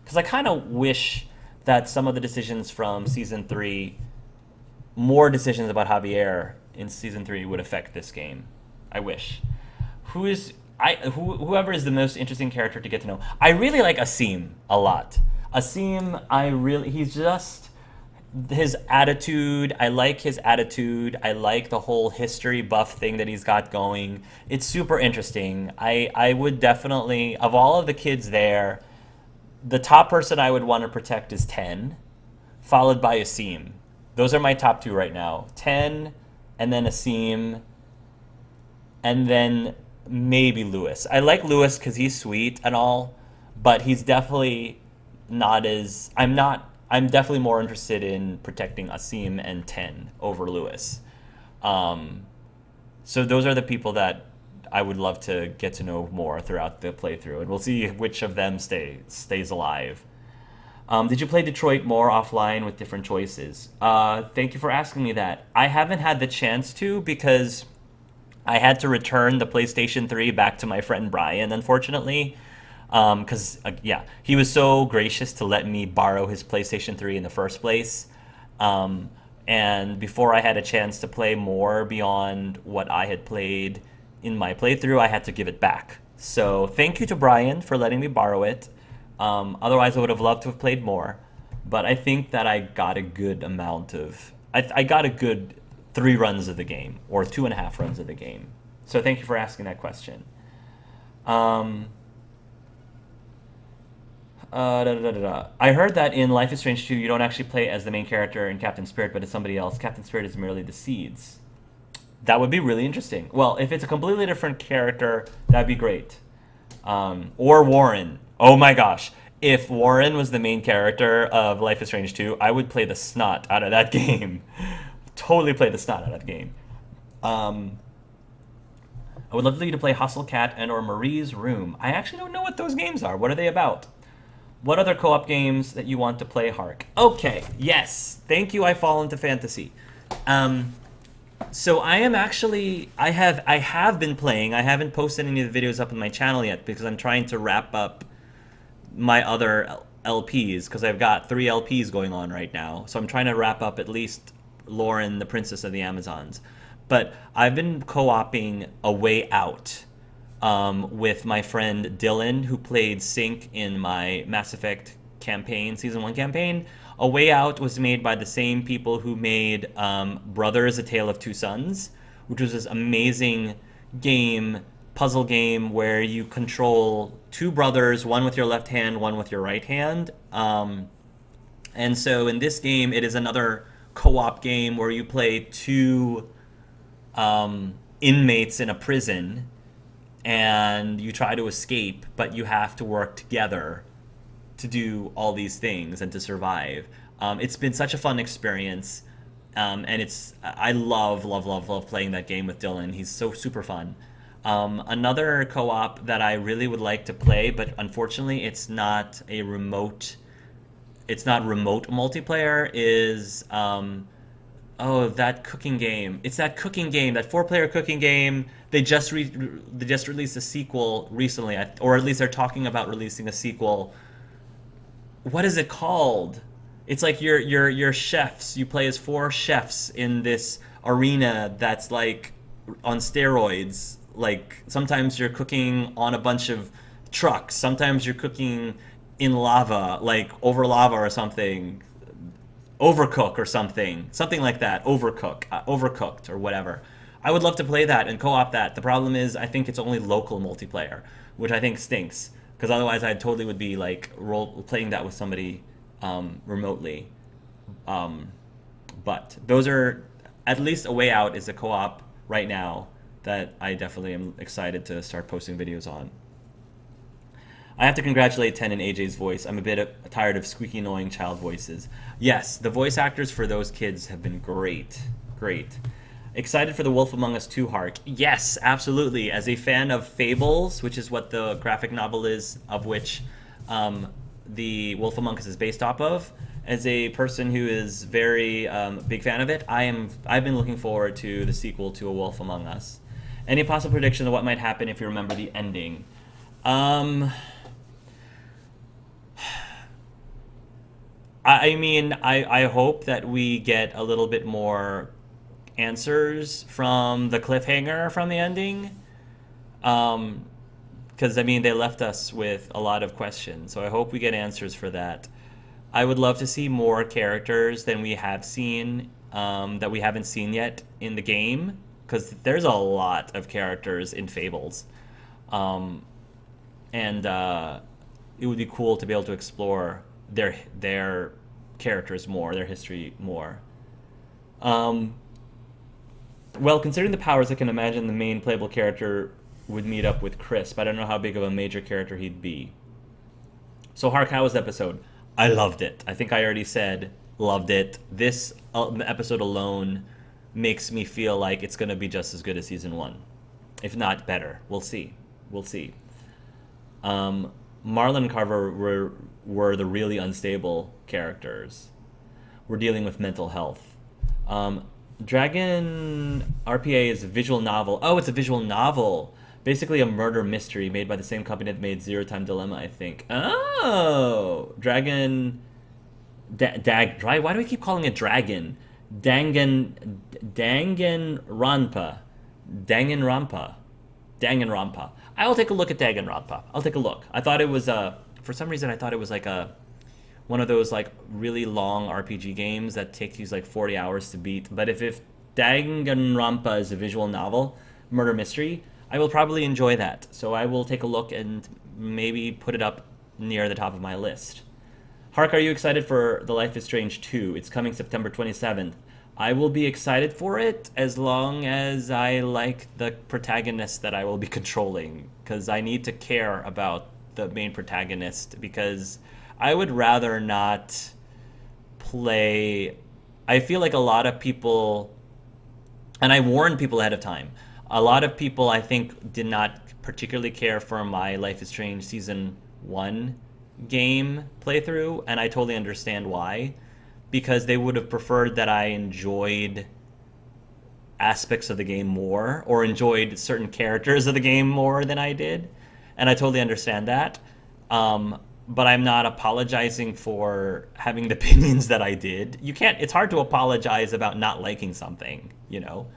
Because I kind of wish that some of the decisions from Season 3, more decisions about Javier in Season 3 would affect this game. I wish. Whoever is the most interesting character to get to know. I really like Asim a lot. Asim, he's just, his attitude, I like his attitude. I like the whole history buff thing that he's got going. It's super interesting. I would definitely, of all of the kids there, the top person I would want to protect is 10, followed by Asim. Those are my top two right now. 10, and then Asim, and then maybe Lewis. I like Lewis because he's sweet and all, but he's definitely not as... I'm definitely more interested in protecting Asim and 10 over Lewis. So those are the people that I would love to get to know more throughout the playthrough, and we'll see which of them stays alive. Did you play Detroit more offline with different choices? Thank you for asking me that. I haven't had the chance to because I had to return the PlayStation 3 back to my friend Brian, unfortunately. Because, he was so gracious to let me borrow his PlayStation 3 in the first place. And before I had a chance to play more beyond what I had played in my playthrough, I had to give it back. So thank you to Brian for letting me borrow it. Otherwise, I would have loved to have played more. But I think that I got a good amount of... I got a good 3 runs of the game, or 2.5 runs of the game. So thank you for asking that question. I heard that in Life is Strange 2, you don't actually play as the main character in Captain Spirit, but it's somebody else. Captain Spirit is merely the seeds. That would be really interesting. Well, if it's a completely different character, that'd be great. Or Warren. Oh my gosh. If Warren was the main character of Life is Strange 2, I would play the snot out of that game. Totally play the snot out of that game. I would love for you to play Hustle Cat and or Marie's Room. I actually don't know what those games are. What are they about? What other co-op games that you want to play, Hark? Okay, yes. Thank you, I Fall Into Fantasy. So I am actually, I have been playing. I haven't posted any of the videos up on my channel yet because I'm trying to wrap up my other LPs because I've got 3 LPs going on right now. So I'm trying to wrap up at least Lauren, the Princess of the Amazons. But I've been co-oping A Way Out with my friend Dylan, who played Sync in my Mass Effect campaign, Season 1 campaign. A Way Out was made by the same people who made Brothers: A Tale of Two Sons, which was this amazing puzzle game where you control 2 brothers, one with your left hand, one with your right hand. And so in this game, it is another co-op game where you play 2 inmates in a prison, and you try to escape, but you have to work together to do all these things and to survive. It's been such a fun experience, and I love playing that game with Dylan. He's so super fun. Another co-op that I really would like to play, but unfortunately it's not remote multiplayer, is that cooking game. It's that cooking game, that 4-player cooking game. They just released a sequel recently, or at least they're talking about releasing a sequel. What is it called? It's like you're chefs. You play as 4 chefs in this arena that's like on steroids. Like sometimes you're cooking on a bunch of trucks. Sometimes you're cooking in lava, like over lava or something. Overcook or something like that. Overcooked or whatever. I would love to play that and co-op that. The problem is I think it's only local multiplayer, which I think stinks, because otherwise I totally would be like playing that with somebody remotely. But those are, at least A Way Out is a co-op right now that I definitely am excited to start posting videos on. I have to congratulate Ten and AJ's voice. I'm a bit tired of squeaky, annoying child voices. Yes, the voice actors for those kids have been great. Great. Excited for The Wolf Among Us 2, Hark? Yes, absolutely. As a fan of Fables, which is what the graphic novel is, of which The Wolf Among Us is based off of, as a person who is very big fan of it, I've been looking forward to the sequel to A Wolf Among Us. Any possible prediction of what might happen if you remember the ending? I mean, I hope that we get a little bit more answers from the cliffhanger from the ending. Because, I mean, they left us with a lot of questions. So I hope we get answers for that. I would love to see more characters than we have seen, that we haven't seen yet in the game. Because there's a lot of characters in Fables. And it would be cool to be able to explore their characters more, their history more. Well, considering the powers, I can imagine the main playable character would meet up with Chris, but I don't know how big of a major character he'd be. So, Hark, how was the episode? I loved it. I think I already said loved it. This episode alone makes me feel like it's going to be just as good as Season 1. If not better. We'll see. We'll see. Marlon and Carver were the really unstable characters. We're dealing with mental health. Dragon RPA is a visual novel. Oh, it's a visual novel. Basically a murder mystery made by the same company that made Zero Time Dilemma, I think. Oh! Dragon... why do we keep calling it Dragon? Danganronpa. I will take a look at Danganronpa. I'll take a look. I thought it was for some reason I thought it was like one of those like really long RPG games that takes you like 40 hours to beat. But if Danganronpa is a visual novel, murder mystery, I will probably enjoy that. So I will take a look and maybe put it up near the top of my list. Hark, are you excited for The Life is Strange 2? It's coming September 27th. I will be excited for it as long as I like the protagonist that I will be controlling, because I need to care about the main protagonist, because I would rather not play... I feel like a lot of people, and I warned people ahead of time, a lot of people I think did not particularly care for my Life is Strange Season 1 game playthrough, and I totally understand why. Because they would have preferred that I enjoyed aspects of the game more, or enjoyed certain characters of the game more than I did. And I totally understand that. But I'm not apologizing for having the opinions that I did. You can't, it's hard to apologize about not liking something, you know?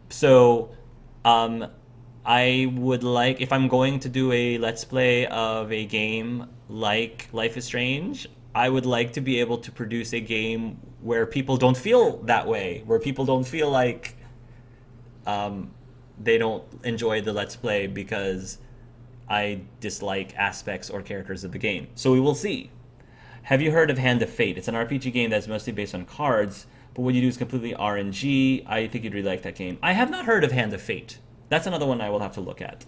So, I would like, if I'm going to do a Let's Play of a game like Life is Strange, I would like to be able to produce a game where people don't feel that way, where people don't feel like they don't enjoy the Let's Play because I dislike aspects or characters of the game. So we will see. Have you heard of Hand of Fate? It's an RPG game that's mostly based on cards, but what you do is completely RNG. I think you'd really like that game. I have not heard of Hand of Fate. That's another one I will have to look at.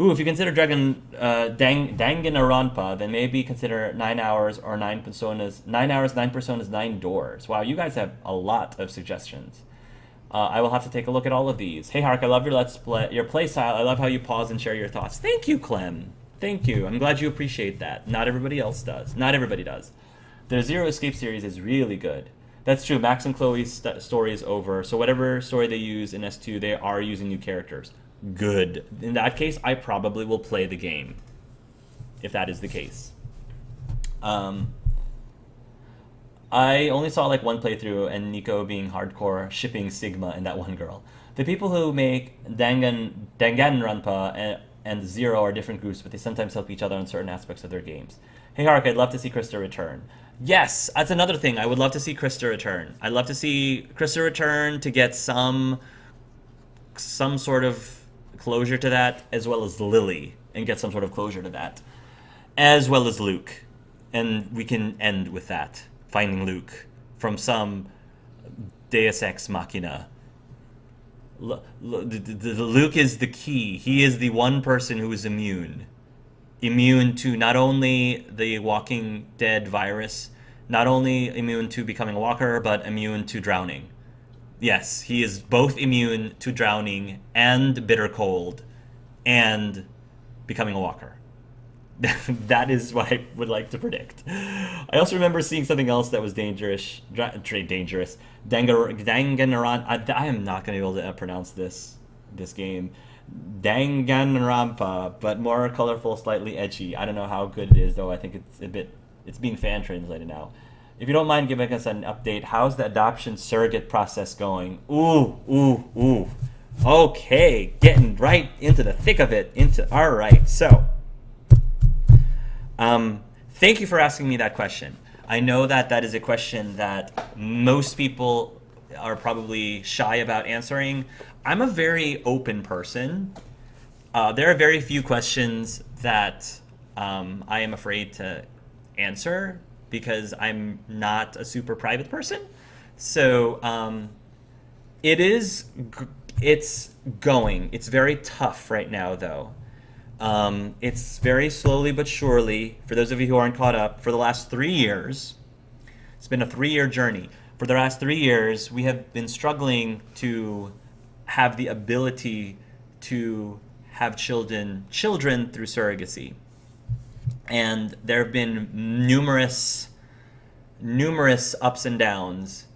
Ooh, if you consider Danganronpa, then maybe consider 9 hours or 9 personas. 9 hours, 9 personas, 9 doors. Wow, you guys have a lot of suggestions. I will have to take a look at all of these. Hey, Hark, I love your play style. I love how you pause and share your thoughts. Thank you, Clem. Thank you. I'm glad you appreciate that. Not everybody else does. Not everybody does. The Zero Escape series is really good. That's true. Max and Chloe's story is over. So whatever story they use in S2, they are using new characters. Good. In that case, I probably will play the game, if that is the case. I only saw like one playthrough, and Nico being hardcore shipping Sigma and that one girl. The people who make Danganronpa and Zero are different groups, but they sometimes help each other on certain aspects of their games. Hey Hark, I'd love to see Krista return. Yes, that's another thing. I would love to see Krista return. I'd love to see Krista return to get some sort of closure to that, as well as Lily, and get some sort of closure to that, as well as Luke, and we can end with that, finding Luke from some Deus Ex Machina. Luke is the key. He is the one person who is immune to not only the Walking Dead virus, not only immune to becoming a walker, but immune to drowning. Yes, he is both immune to drowning and bitter cold and becoming a walker. That is what I would like to predict. I also remember seeing something else that was dangerous. Danganronpa. I am not going to be able to pronounce this game. Danganronpa, but more colorful, slightly edgy. I don't know how good it is, though. I think it's being fan translated now. If you don't mind giving us an update, how's the adoption surrogate process going? Ooh. Okay, getting right into the thick of it. All right, so thank you for asking me that question. I know that is a question that most people are probably shy about answering. I'm a very open person. There are very few questions that I am afraid to answer, because I'm not a super private person. So it's going. It's very tough right now, though. It's very slowly but surely, for those of you who aren't caught up, for the last 3 years, it's been a 3-year journey. For the last 3 years, we have been struggling to have the ability to have children through surrogacy. And there have been numerous ups and downs,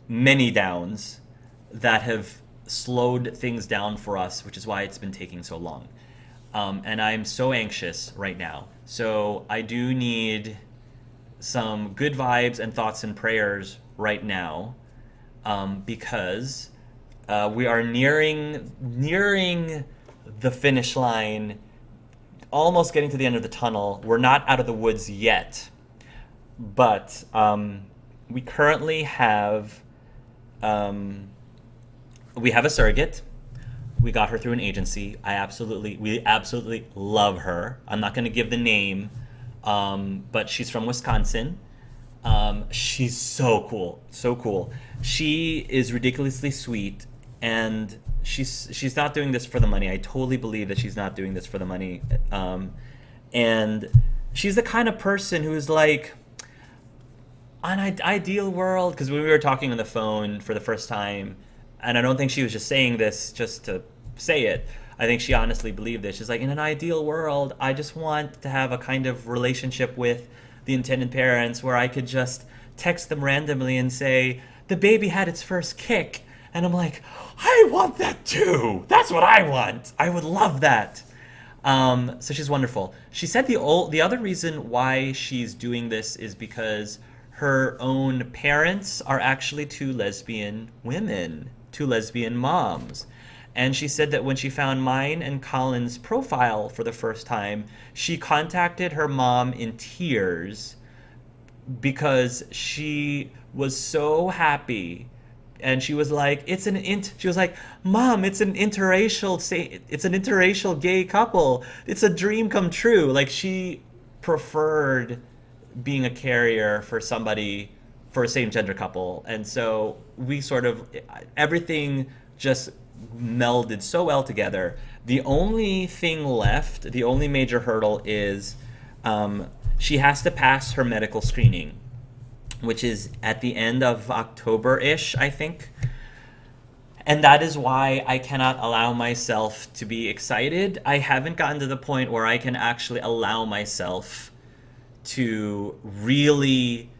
many downs, that have slowed things down for us, which is why it's been taking so long. And I'm so anxious right now. So I do need some good vibes and thoughts and prayers right now, because we are nearing the finish line, almost getting to the end of the tunnel. We're not out of the woods yet, but we currently have a surrogate. We got her through an agency. We absolutely love her. I'm not going to give the name, but she's from Wisconsin. She's so cool, so cool. She is ridiculously sweet, and she's not doing this for the money. I totally believe that she's not doing this for the money. And she's the kind of person who is like, an ideal world, because when we were talking on the phone for the first time, and I don't think she was just saying this just to say it, I think she honestly believed this. She's like, in an ideal world, I just want to have a kind of relationship with the intended parents where I could just text them randomly and say, the baby had its first kick. And I'm like, I want that too. That's what I want. I would love that. So she's wonderful. She said the other reason why she's doing this is because her own parents are actually two lesbian women, two lesbian moms. And she said that when she found mine and Colin's profile for the first time, she contacted her mom in tears because she was so happy. And she was like, she was like, Mom, it's an interracial gay couple. It's a dream come true. Like, she preferred being a carrier for a same gender couple. And so we everything just melded so well together. The only thing left, the only major hurdle is she has to pass her medical screening, which is at the end of October-ish, I think. And that is why I cannot allow myself to be excited. I haven't gotten to the point where I can actually allow myself to really,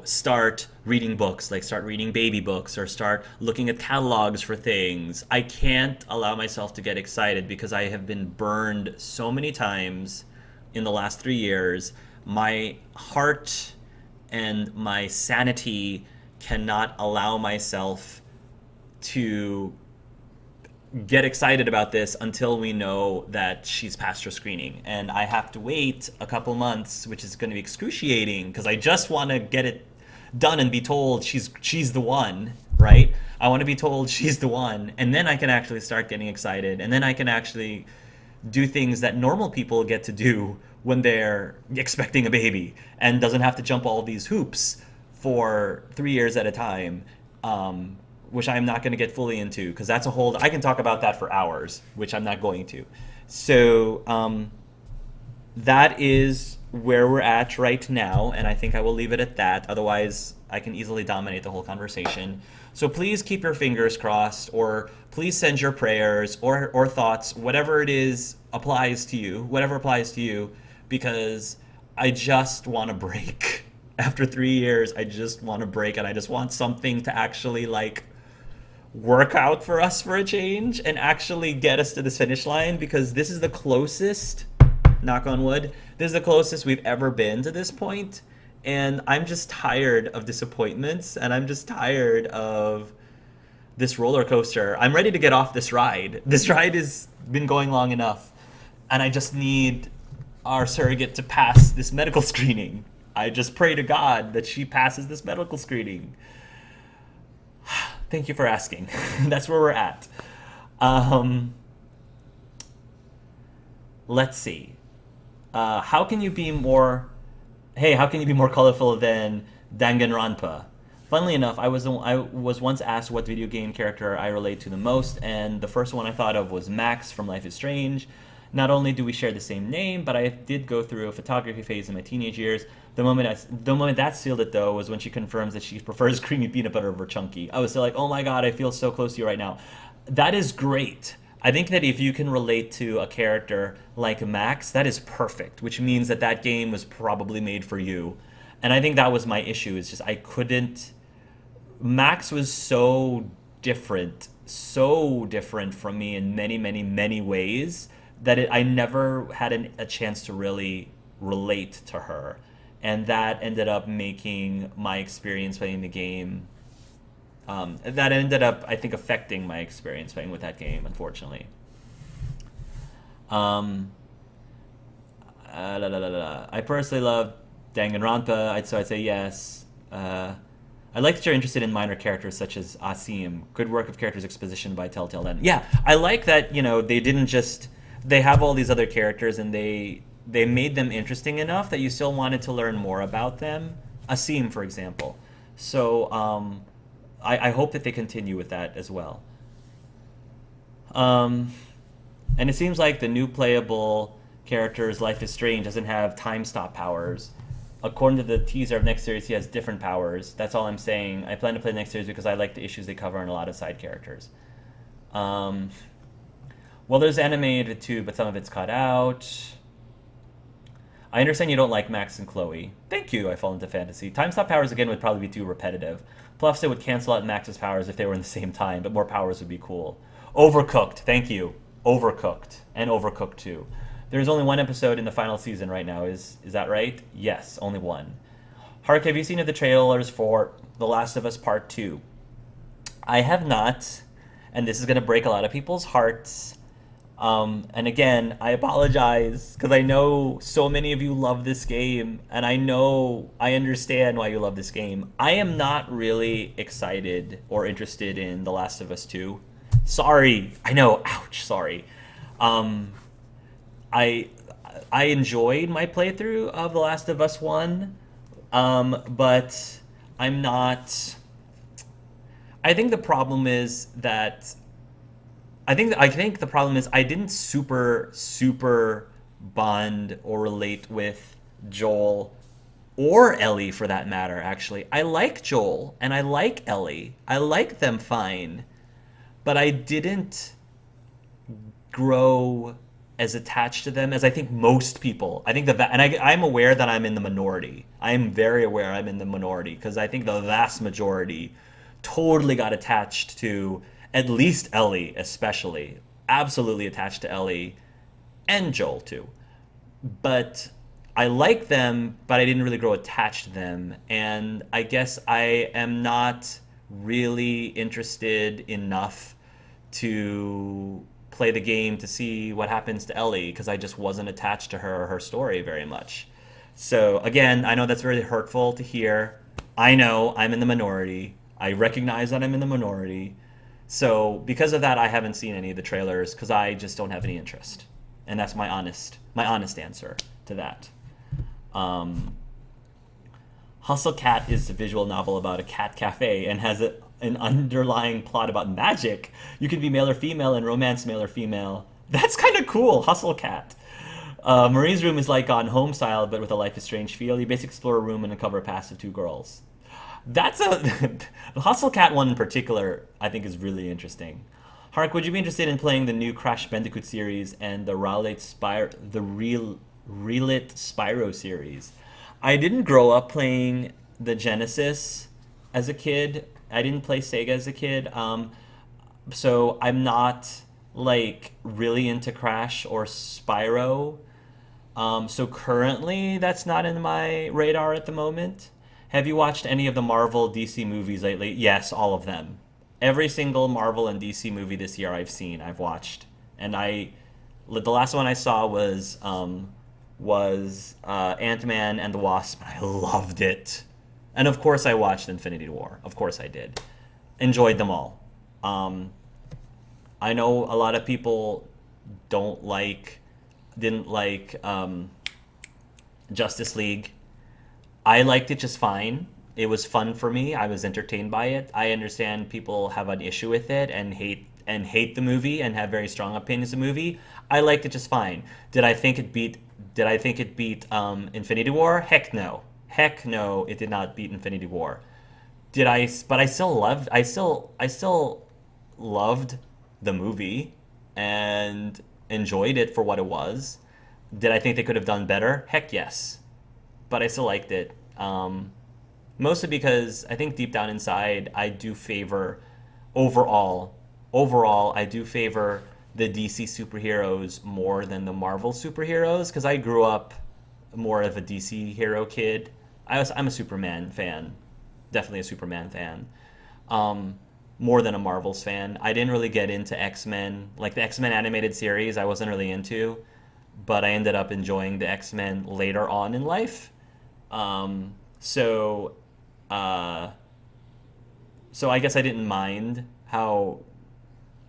start reading books, like start reading baby books or start looking at catalogs for things. I can't allow myself to get excited because I have been burned so many times in the last 3 years. My heart and my sanity cannot allow myself to get excited about this until we know that she's passed her screening. And I have to wait a couple months, which is going to be excruciating because I just want to get it done and be told she's the one, right? I want to be told she's the one, and then I can actually start getting excited, and then I can actually do things that normal people get to do when they're expecting a baby and doesn't have to jump all these hoops for 3 years at a time, which I'm not going to get fully into because that's I can talk about that for hours, which I'm not going to. So that is where we're at right now, and I think I will leave it at that. Otherwise, I can easily dominate the whole conversation. So please keep your fingers crossed, or please send your prayers or thoughts, whatever it is applies to you, because I just want to break. After 3 years, I just want to break, and I just want something to actually work out for us for a change and actually get us to this finish line, because this is the closest, knock on wood, this is the closest we've ever been to this point. And I'm just tired of disappointments, and I'm just tired of this roller coaster. I'm ready to get off this ride. This ride has been going long enough, and I just need our surrogate to pass this medical screening. I just pray to God that she passes this medical screening. Thank you for asking. That's where we're at. Let's see. How can you be more colorful than Danganronpa? Funnily enough, I was once asked what video game character I relate to the most, and the first one I thought of was Max from Life is Strange. Not only do we share the same name, but I did go through a photography phase in my teenage years. The moment that sealed it, though, was when she confirms that she prefers creamy peanut butter over chunky. I was still like, oh my god, I feel so close to you right now. That is great. I think that if you can relate to a character like Max, that is perfect, which means that game was probably made for you. And I think that was my issue, is just I couldn't... Max was so different from me in many, many, many ways that I never had a chance to really relate to her. And that ended up making my experience playing the game... that ended up, I think, affecting my experience playing with that game, unfortunately. I personally love Danganronpa, so I'd say yes. I I like that you're interested in minor characters such as Asim. Good work of characters exposition by Telltale. Then, yeah, I like that. They didn't just they have all these other characters and they made them interesting enough that you still wanted to learn more about them. Asim, for example. So I hope that they continue with that as well. And it seems like the new playable character's Life is Strange doesn't have time stop powers. According to the teaser of next series, he has different powers. That's all I'm saying. I plan to play the next series because I like the issues they cover and a lot of side characters. Well, there's animated too, but some of it's cut out. I understand you don't like Max and Chloe. Thank you, I fall into fantasy. Time stop powers again would probably be too repetitive. Plus, it would cancel out Max's powers if they were in the same time, but more powers would be cool. Overcooked, thank you. Overcooked. And Overcooked 2. There's only one episode in the final season right now, is that right? Yes, only one. Hark, have you seen the trailers for The Last of Us Part 2? I have not, and this is going to break a lot of people's hearts. And again, I apologize, because I know so many of you love this game, and I understand why you love this game. I am not really excited or interested in The Last of Us 2. Sorry. I know. Ouch. Sorry. I enjoyed my playthrough of The Last of Us 1, but I'm not... I think the problem is that... I think the problem is I didn't super bond or relate with Joel or Ellie for that matter, actually. I like Joel and I like Ellie. I like them fine. But I didn't grow as attached to them as I think most people. I think I'm aware that I'm in the minority. I'm very aware I'm in the minority because I think the vast majority totally got attached to at least Ellie, especially. Absolutely attached to Ellie and Joel too. But I like them, but I didn't really grow attached to them. And I guess I am not really interested enough to play the game to see what happens to Ellie because I just wasn't attached to her or her story very much. So again, I know that's very hurtful to hear. I know I'm in the minority. I recognize that I'm in the minority. So because of that, I haven't seen any of the trailers because I just don't have any interest. And that's my honest answer to that. Hustle Cat is a visual novel about a cat cafe and has an underlying plot about magic. You can be male or female and romance male or female. That's kind of cool, Hustle Cat. Marie's room is like on home style, but with a Life is Strange feel. You basically explore a room and uncover a past of two girls. That's the Hustle Cat one in particular, I think is really interesting. Hark, would you be interested in playing the new Crash Bandicoot series and the Relit Spyro series? I didn't grow up playing the Genesis as a kid. I didn't play Sega as a kid. So I'm not like really into Crash or Spyro. So currently that's not in my radar at the moment. Have you watched any of the Marvel DC movies lately? Yes, all of them. Every single Marvel and DC movie this year I've watched. And the last one I saw was Ant-Man and the Wasp. I loved it. And of course I watched Infinity War. Of course I did. Enjoyed them all. I know a lot of people didn't like Justice League. I liked it just fine. It was fun for me. I was entertained by it. I understand people have an issue with it and hate the movie and have very strong opinions of the movie. I liked it just fine. Did I think it beat Infinity War? Heck no. Heck no, it did not beat Infinity War. But I still loved the movie and enjoyed it for what it was. Did I think they could have done better? Heck yes. But I still liked it. Mostly because I think deep down inside, I do favor, overall, I do favor the DC superheroes more than the Marvel superheroes, because I grew up more of a DC hero kid. I'm a Superman fan. Definitely a Superman fan. More than a Marvel's fan. I didn't really get into X-Men. Like the X-Men animated series, I wasn't really into. But I ended up enjoying the X-Men later on in life. So I guess I didn't mind how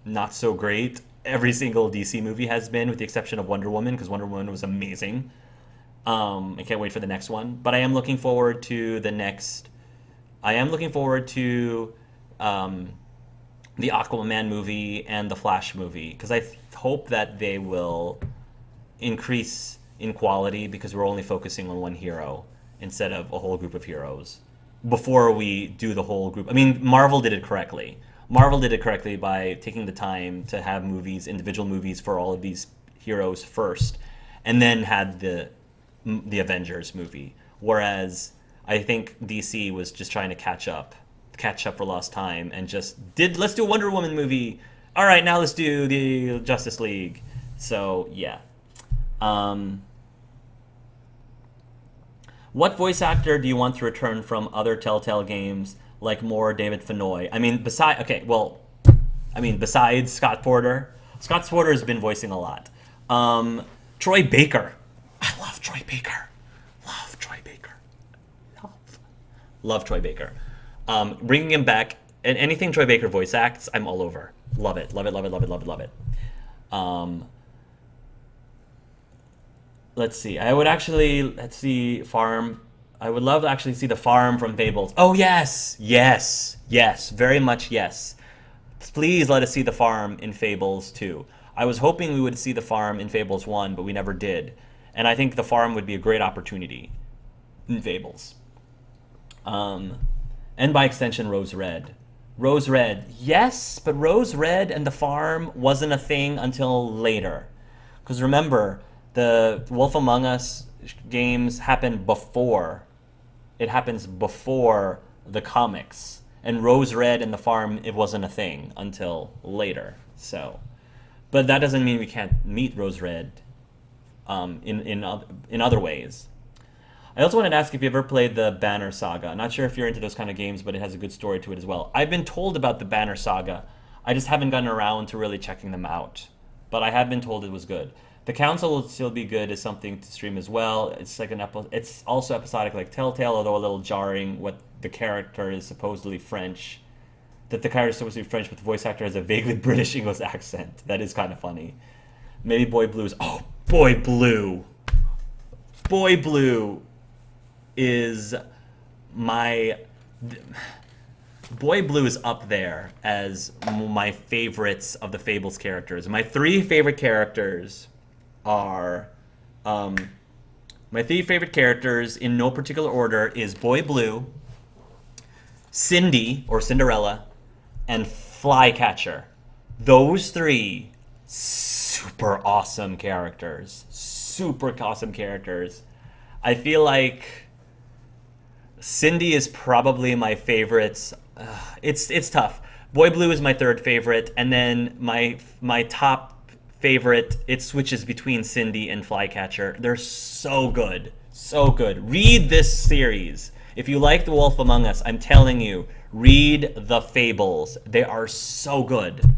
not so great every single DC movie has been, with the exception of Wonder Woman, because Wonder Woman was amazing. I can't wait for the next one. But I am looking forward to the next... I am looking forward to the Aquaman movie and the Flash movie, because I hope that they will increase in quality, because we're only focusing on one hero instead of a whole group of heroes before we do the whole group. I mean, Marvel did it correctly. Marvel did it correctly by taking the time to have movies, individual movies for all of these heroes first, and then had the Avengers movie. Whereas I think DC was just trying to catch up for lost time, and just let's do a Wonder Woman movie. All right, now let's do the Justice League. So yeah. What voice actor do you want to return from other Telltale games, like more David Fennoy? Besides Scott Porter. Scott Porter has been voicing a lot. Troy Baker. I love Troy Baker. Love Troy Baker. Bringing him back, and anything Troy Baker voice acts, I'm all over. Love it. Let's see. I would actually, Farm. I would love to actually see the farm from Fables. Oh, yes. Very much yes. Please let us see the farm in Fables 2. I was hoping we would see the farm in Fables 1, but we never did. And I think the farm would be a great opportunity in Fables. And by extension, Rose Red. Rose Red, yes, but Rose Red and the farm wasn't a thing until later. Because remember, the Wolf Among Us games happened before. It happens before the comics. And Rose Red and the farm, it wasn't a thing until later. So, but that doesn't mean we can't meet Rose Red in other ways. I also wanted to ask if you ever played the Banner Saga. Not sure if you're into those kind of games, but it has a good story to it as well. I've been told about the Banner Saga. I just haven't gotten around to really checking them out. But I have been told it was good. The Council will still be good as something to stream as well. It's like it's also episodic like Telltale, although a little jarring. What the character is supposedly French. That the character is supposed to be French, but the voice actor has a vaguely British English accent. That is kind of funny. Maybe Boy Blue is... Oh, Boy Blue! Boy Blue is my... Boy Blue is up there as my favorites of the Fables characters. My three favorite characters are... my three favorite characters, in no particular order, is Boy Blue, Cindy, or Cinderella, and Flycatcher. Those three, super awesome characters. I feel like Cindy is probably my favorite. It's tough. Boy Blue is my third favorite, and then my top favorite, it switches between Cindy and Flycatcher. They're so good. Read this series. If you like The Wolf Among Us, I'm telling you, read The Fables. They are so good.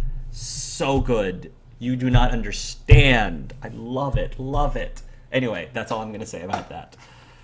You do not understand. I love it. Anyway, that's all I'm going to say about that.